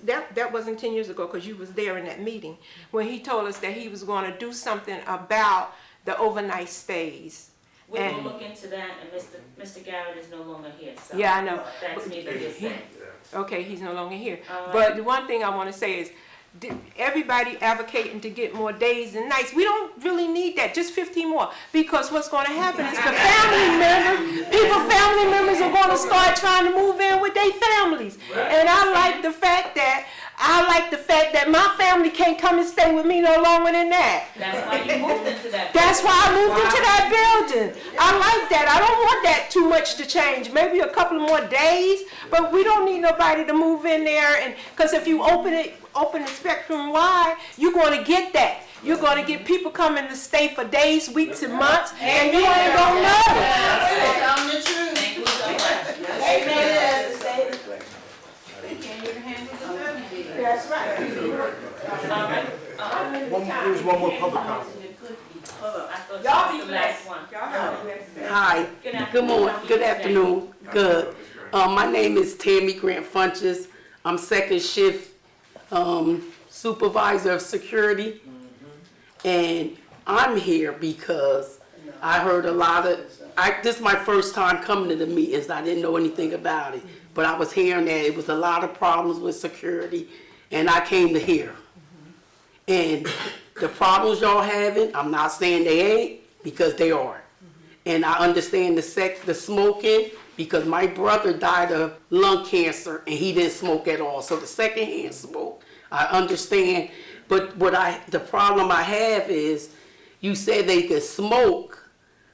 that wasn't 10 years ago because you was there in that meeting, when he told us that he was going to do something about the overnight stays. We will look into that, and Mr. Garrett is no longer here, so. Yeah, I know. That's neither here nor there. Okay, he's no longer here. Right. But the one thing I want to say is, everybody advocating to get more days and nights. We don't really need that, just 15 more. Because what's going to happen is the family members are going to start trying to move in with their families. And I like the fact that my family can't come and stay with me no longer than that. That's why you moved into that building. That's why I moved into that building. I like that. I don't want that too much to change. Maybe a couple of more days, but we don't need nobody to move in there. And because if you open the spectrum wide, you're going to get that. You're going to get people coming to stay for days, weeks, and months, and you ain't going to know. Thank you so much. Amen. That's right. There's one more public comment. I thought Y'all you be was the last blessed. one. Y'all have a blessed day. Hi, good morning, good afternoon, good. My name is Tammy Grant Funches. I'm second shift supervisor of security. And I'm here because I heard a lot of, this is my first time coming to the meetings. I didn't know anything about it. But I was hearing that it was a lot of problems with security, and I came to hear. And the problems y'all having, I'm not saying they ain't, because they are. And I understand the smoking, because my brother died of lung cancer and he didn't smoke at all. So the secondhand smoke, I understand. But the problem I have is you said they could smoke,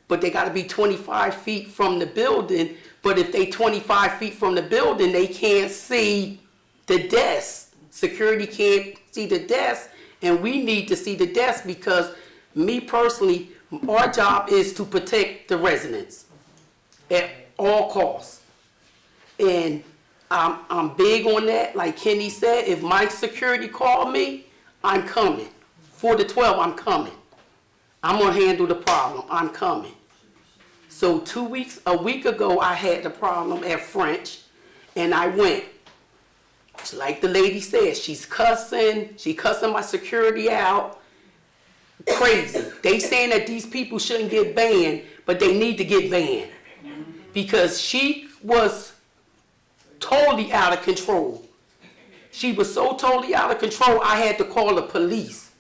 but they gotta be 25 feet from the building. But if they 25 feet from the building, they can't see the desk. Security can't see the desk, and we need to see the desk because me personally, our job is to protect the residents at all costs. And I'm big on that. Like Kenny said, if my security called me, I'm coming. 4 to 12, I'm coming. I'm gonna handle the problem. I'm coming. So a week ago, I had the problem at French, and I went. Like the lady said, she's cussing my security out. Crazy. They saying that these people shouldn't get banned, but they need to get banned. Because she was totally out of control. She was so totally out of control, I had to call the police.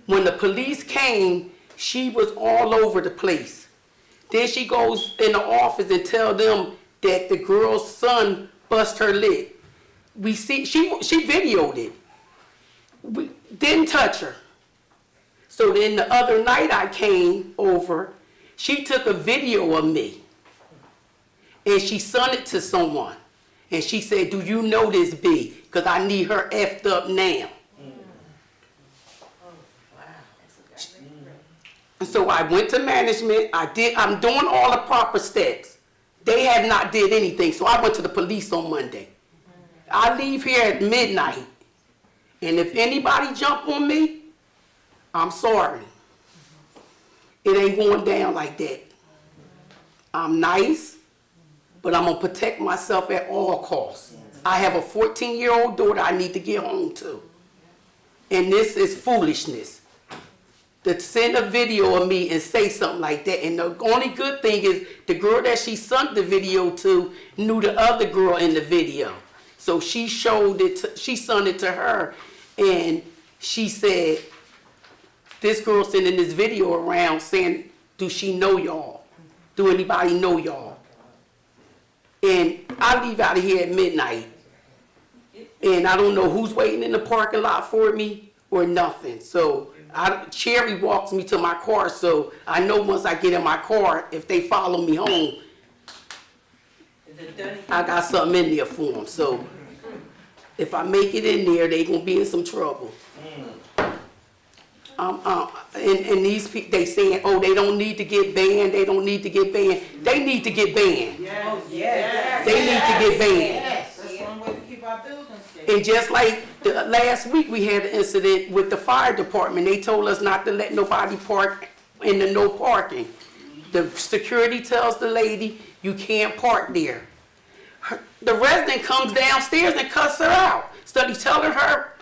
When the police came, she was all over the place. Then she goes in the office and tell them that the girl's son bust her lip. We see, she videoed it. We didn't touch her. So then the other night I came over, she took a video of me. And she sent it to someone. And she said, do you know this B? Because I need her effed up now. And so I went to management. I'm doing all the proper steps. They have not did anything. So I went to the police on Monday. I leave here at midnight. And if anybody jump on me, I'm sorry. It ain't going down like that. I'm nice, but I'm going to protect myself at all costs. I have a 14-year-old daughter I need to get home to. And this is foolishness. To send a video of me and say something like that. And the only good thing is the girl that she sent the video to knew the other girl in the video. So she showed it, she sent it to her, and she said, this girl sending this video around saying, do she know y'all? Do anybody know y'all? And I leave out of here at midnight. And I don't know who's waiting in the parking lot for me or nothing. So Cherry walks me to my car, so I know once I get in my car, if they follow me home, I got something in there for them. So if I make it in there, they gonna be in some trouble. And these people, they saying, oh, they don't need to get banned, they don't need to get banned. They need to get banned. Yes. They need to get banned. Yes. That's one way to keep our buildings safe. And just like last week, we had an incident with the fire department. They told us not to let nobody park in the no parking. The security tells the lady, you can't park there. The resident comes downstairs and cuss her out. So he's telling her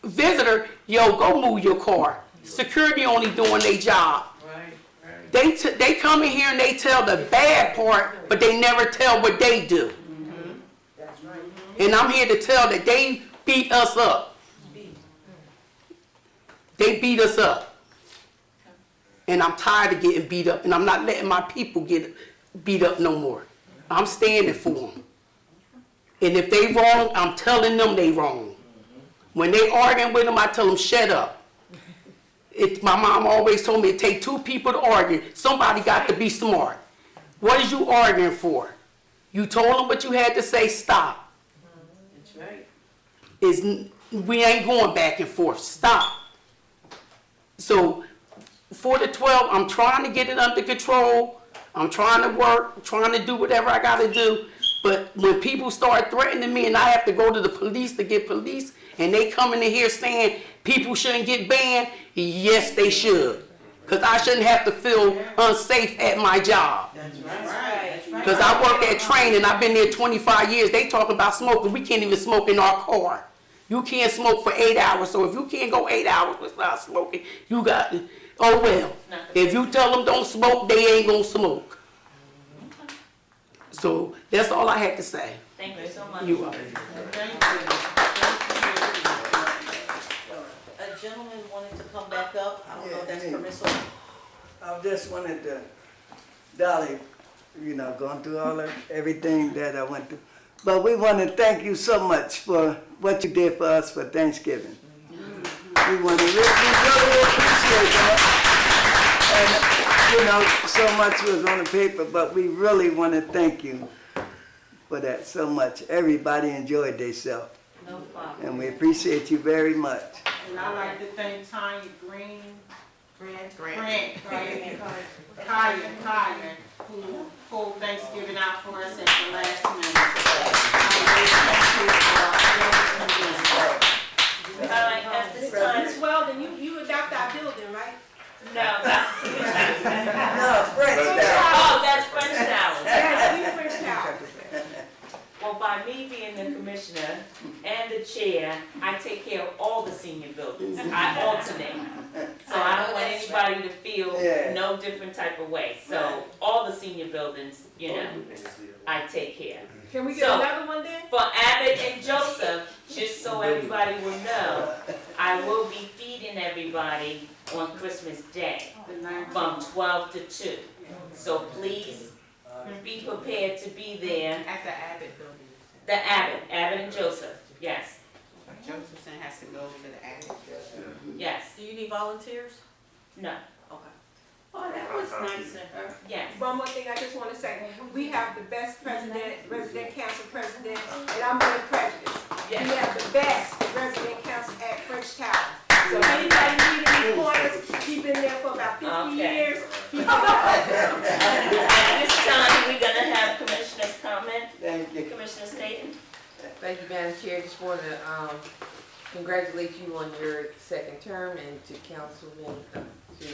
visitor, yo, go move your car. Security only doing their job. Right. They come in here and they tell the bad part, but they never tell what they do. That's right. And I'm here to tell that they beat us up. They beat us up. And I'm tired of getting beat up, and I'm not letting my people get beat up no more. I'm standing for them. And if they wrong, I'm telling them they wrong. When they arguing with them, I tell them, shut up. My mom always told me it take two people to argue. Somebody got to be smart. What is you arguing for? You told them what you had to say, stop. That's right. We ain't going back and forth, stop. So 4 to 12, I'm trying to get it under control. I'm trying to work, trying to do whatever I got to do. But when people start threatening me and I have to go to the police to get police, and they coming in here saying people shouldn't get banned, yes, they should. Because I shouldn't have to feel unsafe at my job. That's right. Because I work at Trenton, and I've been there 25 years. They talk about smoking. We can't even smoke in our car. You can't smoke for 8 hours. So if you can't go 8 hours without smoking, you got to, oh well. If you tell them don't smoke, they ain't going to smoke. So that's all I had to say. Thank you so much. You are. A gentleman wanted to come back up. I don't know if that's permissible. I just wanted to, Dolly, going through everything that I went through. But we want to thank you so much for what you did for us for Thanksgiving. We want to really appreciate that. you know, so much was on the paper, but we really want to thank you for that so much. Everybody enjoyed themselves, No problem. and we appreciate you very much. And I'd like to thank Tanya Green, Kaya, who pulled Thanksgiving out for us at the last minute. All right, at this time, Ms. Weldon, you adopt our building, right? no, that's, No, French oh, that's French towers. Yes, we French Tower. Well, by me being the commissioner and the chair, I take care of all the senior buildings. I alternate. So I don't want anybody to feel Yeah. no different type of way. So all the senior buildings, you know, I take care. Can we get So- another one then? For Abbott and Joseph, just so everybody will know, I will be feeding everybody on Christmas Day from 12 to 2. So please be prepared to be there. At the Abbott building. The Abbott and Joseph, yes, Josephson has to go to the Abbott. yes, Do you need volunteers? no. Okay. Oh, that was nice of her, yes. One more thing I just want to say, we have the best resident council president, and I'm being prejudiced. We Yes. have the best resident council at French Tower. So if anybody need any pointers, he's been there for about 50 Okay. years. At this time, we're gonna have commissioner's comment. Thank you. Commissioner Staton? Thank you, Madam Chair. Just want to congratulate you on your second term, and to Councilman, to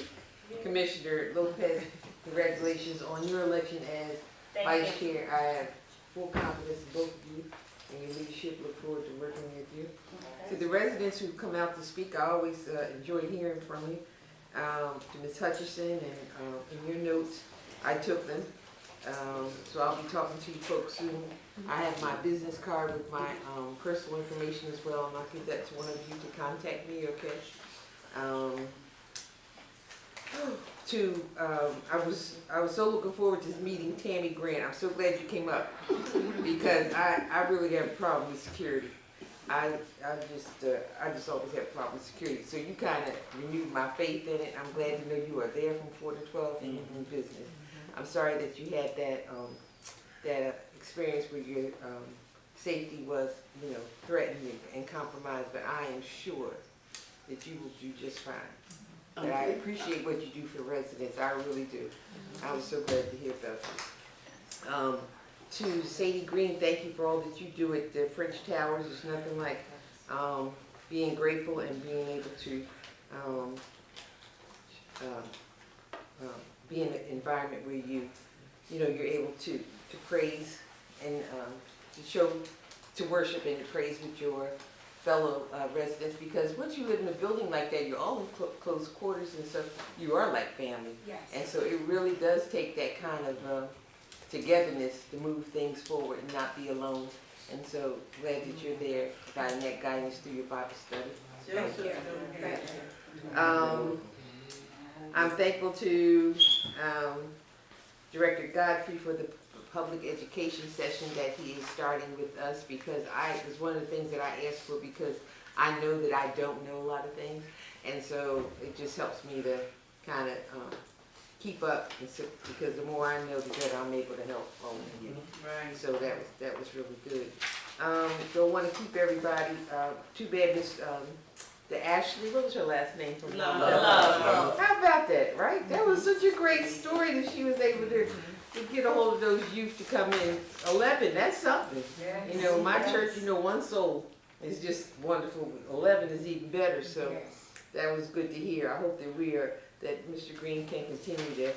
Commissioner Lopez, congratulations on your election as Thank Vice you. Chair. I have full confidence in both of you and your leadership. Look forward to working with you. To the residents who come out to speak, I always enjoy hearing from you. To Ms. Hutchison, and in your notes, I took them. So I'll be talking to you folks soon. I have my business card with my personal information as well, and I'll give that to one of you to contact me, okay? I was so looking forward to meeting Tammy Grant. I'm so glad you came up, because I really have a problem with security. I just always have a problem with security. So you kind of renewed my faith in it. I'm glad to know you are there from 4 to 12 in business. I'm sorry that you had that experience where your safety was, threatened and compromised. But I am sure that you will do just fine. But I appreciate what you do for residents. I really do. I was so glad to hear about you. To Sadie Green, thank you for all that you do at the French Towers. There's nothing like being grateful and being able to be in an environment where you're able to praise and to worship and to praise with your fellow residents, because once you live in a building like that, you're all in close quarters and stuff, you are like family. Yes. And so it really does take that kind of togetherness to move things forward and not be alone. And so glad that you're there providing that guidance through your Bible study. Thank you. Thank you. I'm thankful to Director Godfrey for the public education session that he is starting with us, because it was one of the things that I asked for, because I know that I don't know a lot of things, and so it just helps me to kind of keep up, and so, because the more I know, the better I'm able to help all of you. Right. So that was really good. Don't want to keep everybody. Too bad the Ashley, what was her last name? Love. How about that, right? That was such a great story that she was able to get a hold of those youth to come in. 11, that's something. My church, one soul is just wonderful. 11 is even better, so that was good to hear. I hope that that Mr. Green can continue to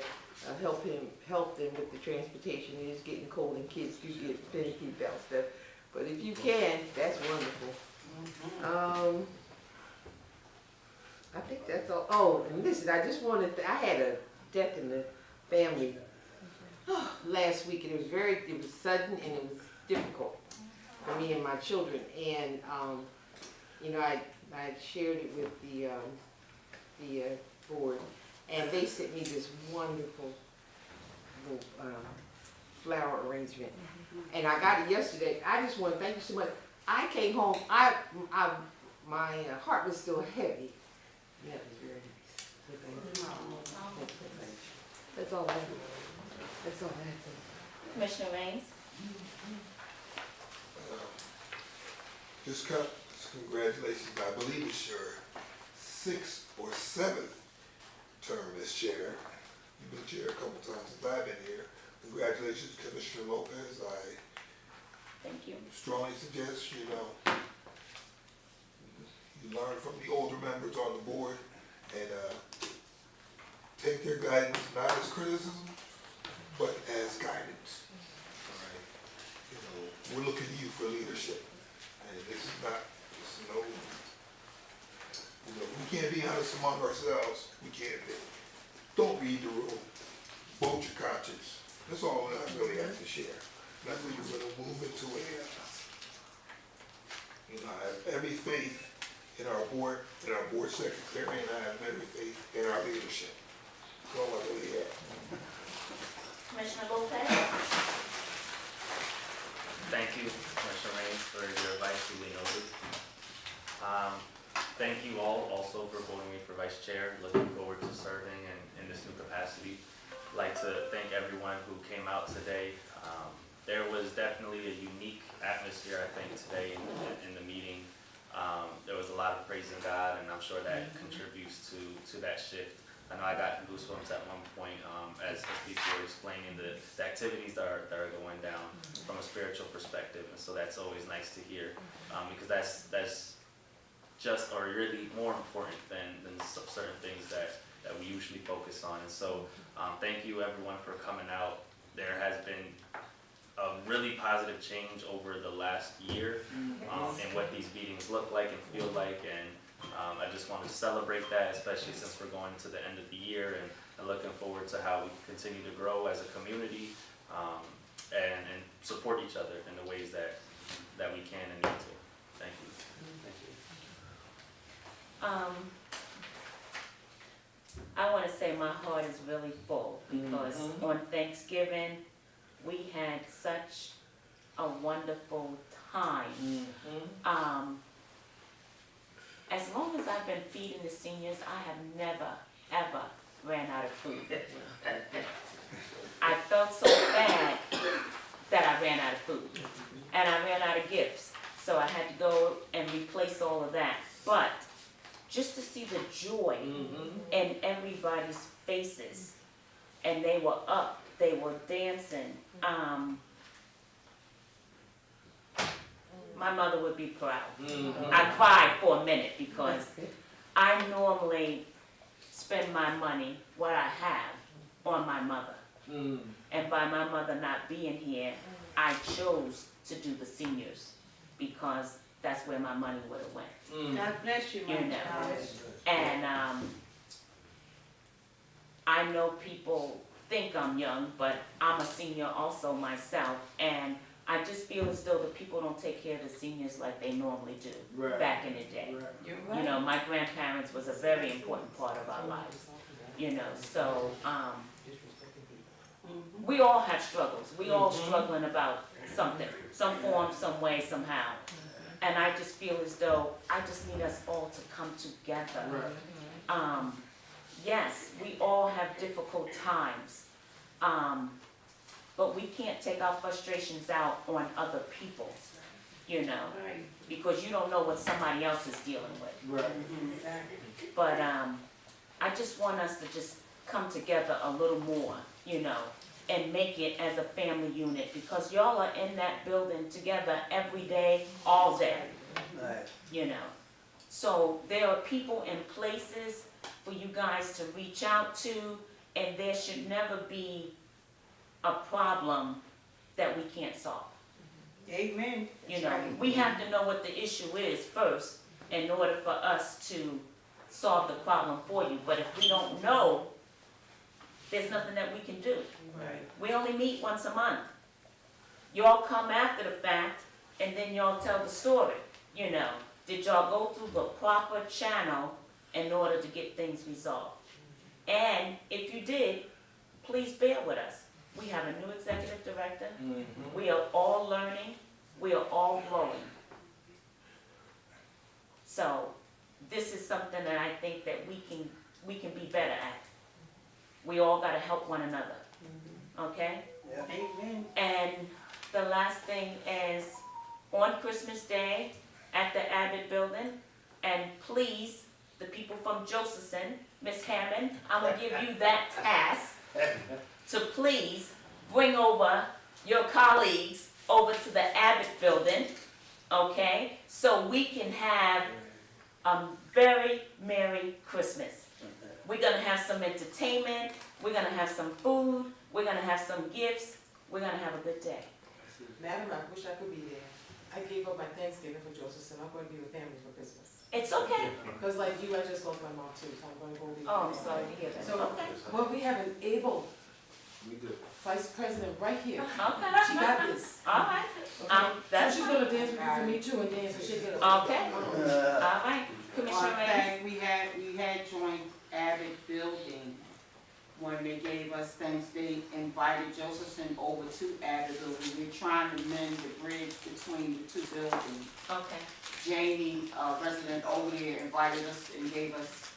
help them with the transportation. It is getting cold and kids do get finicky about stuff. But if you can, that's wonderful. I think that's all. Oh, and listen, I had a death in the family last week, and it was sudden and it was difficult for me and my children. And I shared it with the board, and they sent me this wonderful little flower arrangement, and I got it yesterday. I just want to thank you so much. I came home. My heart was still heavy. That was very nice. That's all I have. That's all I have. Commissioner Raines? Just congratulations, I believe it's your 6th or 7th term as chair. You've been chair a couple times since I've been here. Congratulations, Commissioner Lopez. I Thank you. strongly suggest, you learn from the older members on the board and take their guidance not as criticism, but as guidance. All right. We're looking to you for leadership. And this is no, we can't be honest among ourselves. We can't be. Don't read the room. Vote your conscience. That's all I really have to share. That's what you're going to move into it. I have every faith in our board secretary, and I have every faith in our leadership. That's all I really have. Commissioner Lopez? Thank you, Commissioner Raines, for your advice, duly noted. Thank you all also for voting me for vice chair. Looking forward to serving in this new capacity. I'd like to thank everyone who came out today. There was definitely a unique atmosphere, I think, today in the meeting. There was a lot of praising God, and I'm sure that contributes to that shift. I know I got goosebumps at one point as people were explaining the activities that are going down from a spiritual perspective, and so that's always nice to hear because that's just or really more important than certain things that we usually focus on. And so thank you everyone for coming out. There has been a really positive change over the last year and what these meetings look like and feel like, and I just want to celebrate that, especially since we're going to the end of the year and looking forward to how we continue to grow as a community and support each other in the ways that we can and need to. Thank you. I want to say my heart is really full because on Thanksgiving, we had such a wonderful time. As long as I've been feeding the seniors, I have never, ever ran out of food. I felt so bad that I ran out of food. And I ran out of gifts. So I had to go and replace all of that. But just to see the joy in everybody's faces, and they were up, they were dancing. My mother would be proud. I cried for a minute because I normally spend my money, what I have, on my mother. And by my mother not being here, I chose to do the seniors because that's where my money would have went. God bless you, my child. And I know people think I'm young, but I'm a senior also myself, and I just feel as though the people don't take care of the seniors like they normally do back in the day. You're right. You know, my grandparents was a very important part of our lives, you know, so we all have struggles. We all struggling about something, some form, some way, somehow. And I just feel as though I just need us all to come together. Yes, we all have difficult times, but we can't take our frustrations out on other people, you know, because you don't know what somebody else is dealing with. But I just want us to just come together a little more, you know, and make it as a family unit, because y'all are in that building together every day, all day, you know. So there are people and places for you guys to reach out to, and there should never be a problem that we can't solve. Amen. You know, we have to know what the issue is first in order for us to solve the problem for you. But if we don't know, there's nothing that we can do. We only meet once a month. Y'all come after the fact, and then y'all tell the story, you know. Did y'all go through the proper channel in order to get things resolved? And if you did, please bear with us. We have a new executive director. We are all learning. We are all growing. So this is something that I think that we can be better at. We all all gotta help one another, okay? Amen. And the last thing is, on Christmas Day at the Abbott Building, and please, the people from Josephson, Miss Hammond, I'm gonna give you that task to please bring over your colleagues over to the Abbott Building, okay? So we can have a very Merry Christmas. We're gonna have some entertainment, we're gonna have some food, we're gonna have some gifts, we're gonna have a good day. Madam, I wish I could be there. I gave up my Thanksgiving for Josephson. I'm going to be with family for Christmas. It's okay. Because like you, I just lost my mom too, so I'm going to go be with Oh, I'm family. sorry to hear that. So, Okay. well, we have an able vice president right here. Okay. She got this. All right. So That's she's fine. going to dance with me too and dance and shake it up. Okay. All right. Commissioner One Reyes. thing, we had joined Abbott Building when they gave us things, they invited Josephson over to Abbott Building. We're trying to mend the bridge between the two buildings. Okay. Janie, resident over there, invited us and gave us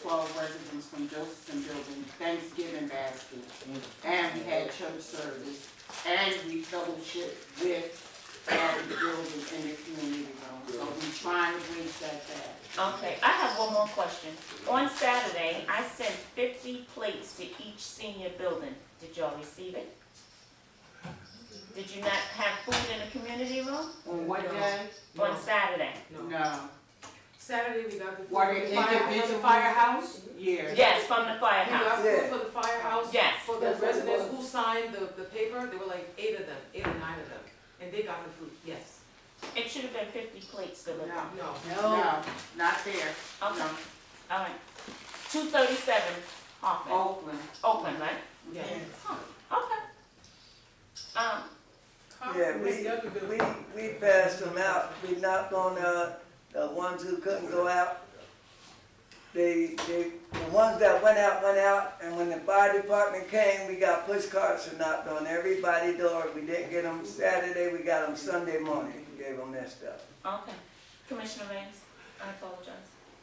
12 residents from Josephson Building Thanksgiving baskets. And we had church service, and we fellowship with Abbott Building in the community room. So we're trying to bridge that back. Okay, I have one more question. On Saturday, I sent 50 plates to each senior building. Did y'all receive it? Did you not have food in the community room? On what day? On Saturday? No. Saturday we got the food What, from the individual firehouse. Yeah. Yes, from the We got firehouse. food for the firehouse. Yes. For the residents who signed the paper, there were like 8 of them, 8 or 9 of them. And they got the food, yes. It should have been 50 plates delivered. No. No, not there. Okay, No. all right. 237 Hoffman. Oakland. Oakland, right? Yeah. Okay. Yeah, we passed them out, we knocked on the ones who couldn't go out. The ones that went out, and when the fire department came, we got push carts and knocked on everybody's door. We didn't get them Saturday, we got them Sunday morning, gave them that stuff. Okay. Commissioner Reyes, I apologize.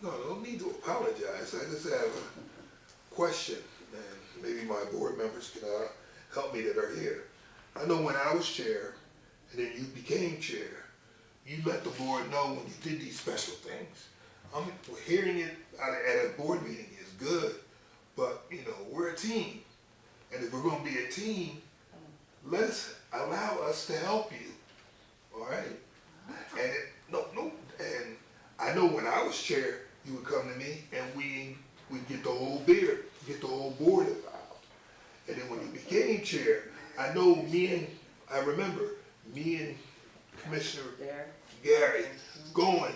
No, no need to apologize. I just have a question, and maybe my board members can help me that are here. I know when I was chair, and then you became chair, you let the board know when you did these special things. Hearing it at a board meeting is good, but you know, we're a team. And if we're gonna be a team, let's allow us to help you, all right? And and I know when I was chair, you would come to me and we'd get the whole board involved. And then when you became chair, I remember me and Commissioner Gary going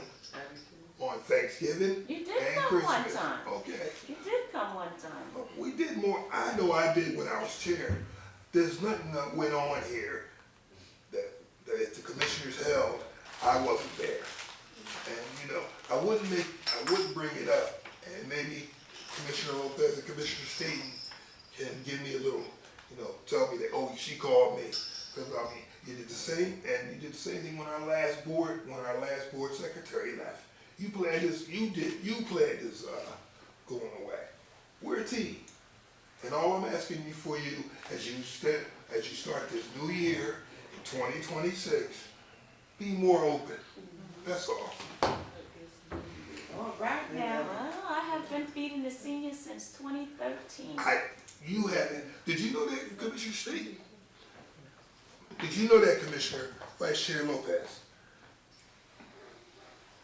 on Thanksgiving You did and come one Christmas. time. Okay. You did come one time. We did more, I know I did when I was chair. There's nothing that went on here that if the commissioners held, I wasn't there. And you know, I wouldn't bring it up. And maybe Commissioner Lopez and Commissioner Staten can give me a little, tell me that, oh, she called me. Because I mean, you did the same thing when our last board secretary left. You planned this going away. We're a team. And all I'm asking you for you, as you start this new year in 2026, be more open. That's all. All right now, I have been feeding the seniors since 2013. You haven't. Did you know that, Commissioner State? Did you know that, Commissioner Vice Chair Lopez?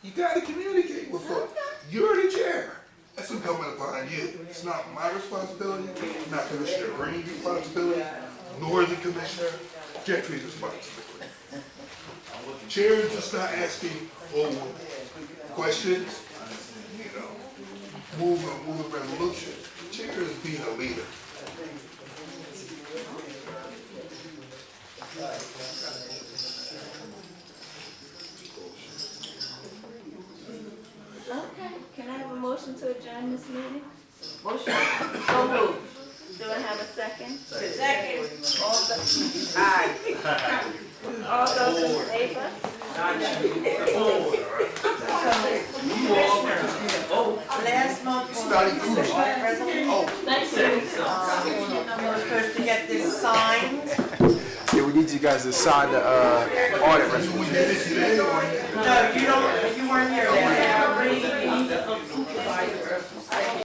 You gotta communicate with folks. You're the chair. That's incumbent upon you. It's not my responsibility, not Commissioner Green's responsibility, nor is it Commissioner Gentry's responsibility. Chair is just not asking questions, move a resolution. Chair is being a leader. Okay, can I have a motion to adjourn this meeting? Motion. So moved. Do I have a second? Second. All those in favor? Last month. Starting cruise. Thank you. get this signed? Yeah, we need you guys to sign the audit resolution. No, you don't, you weren't here then.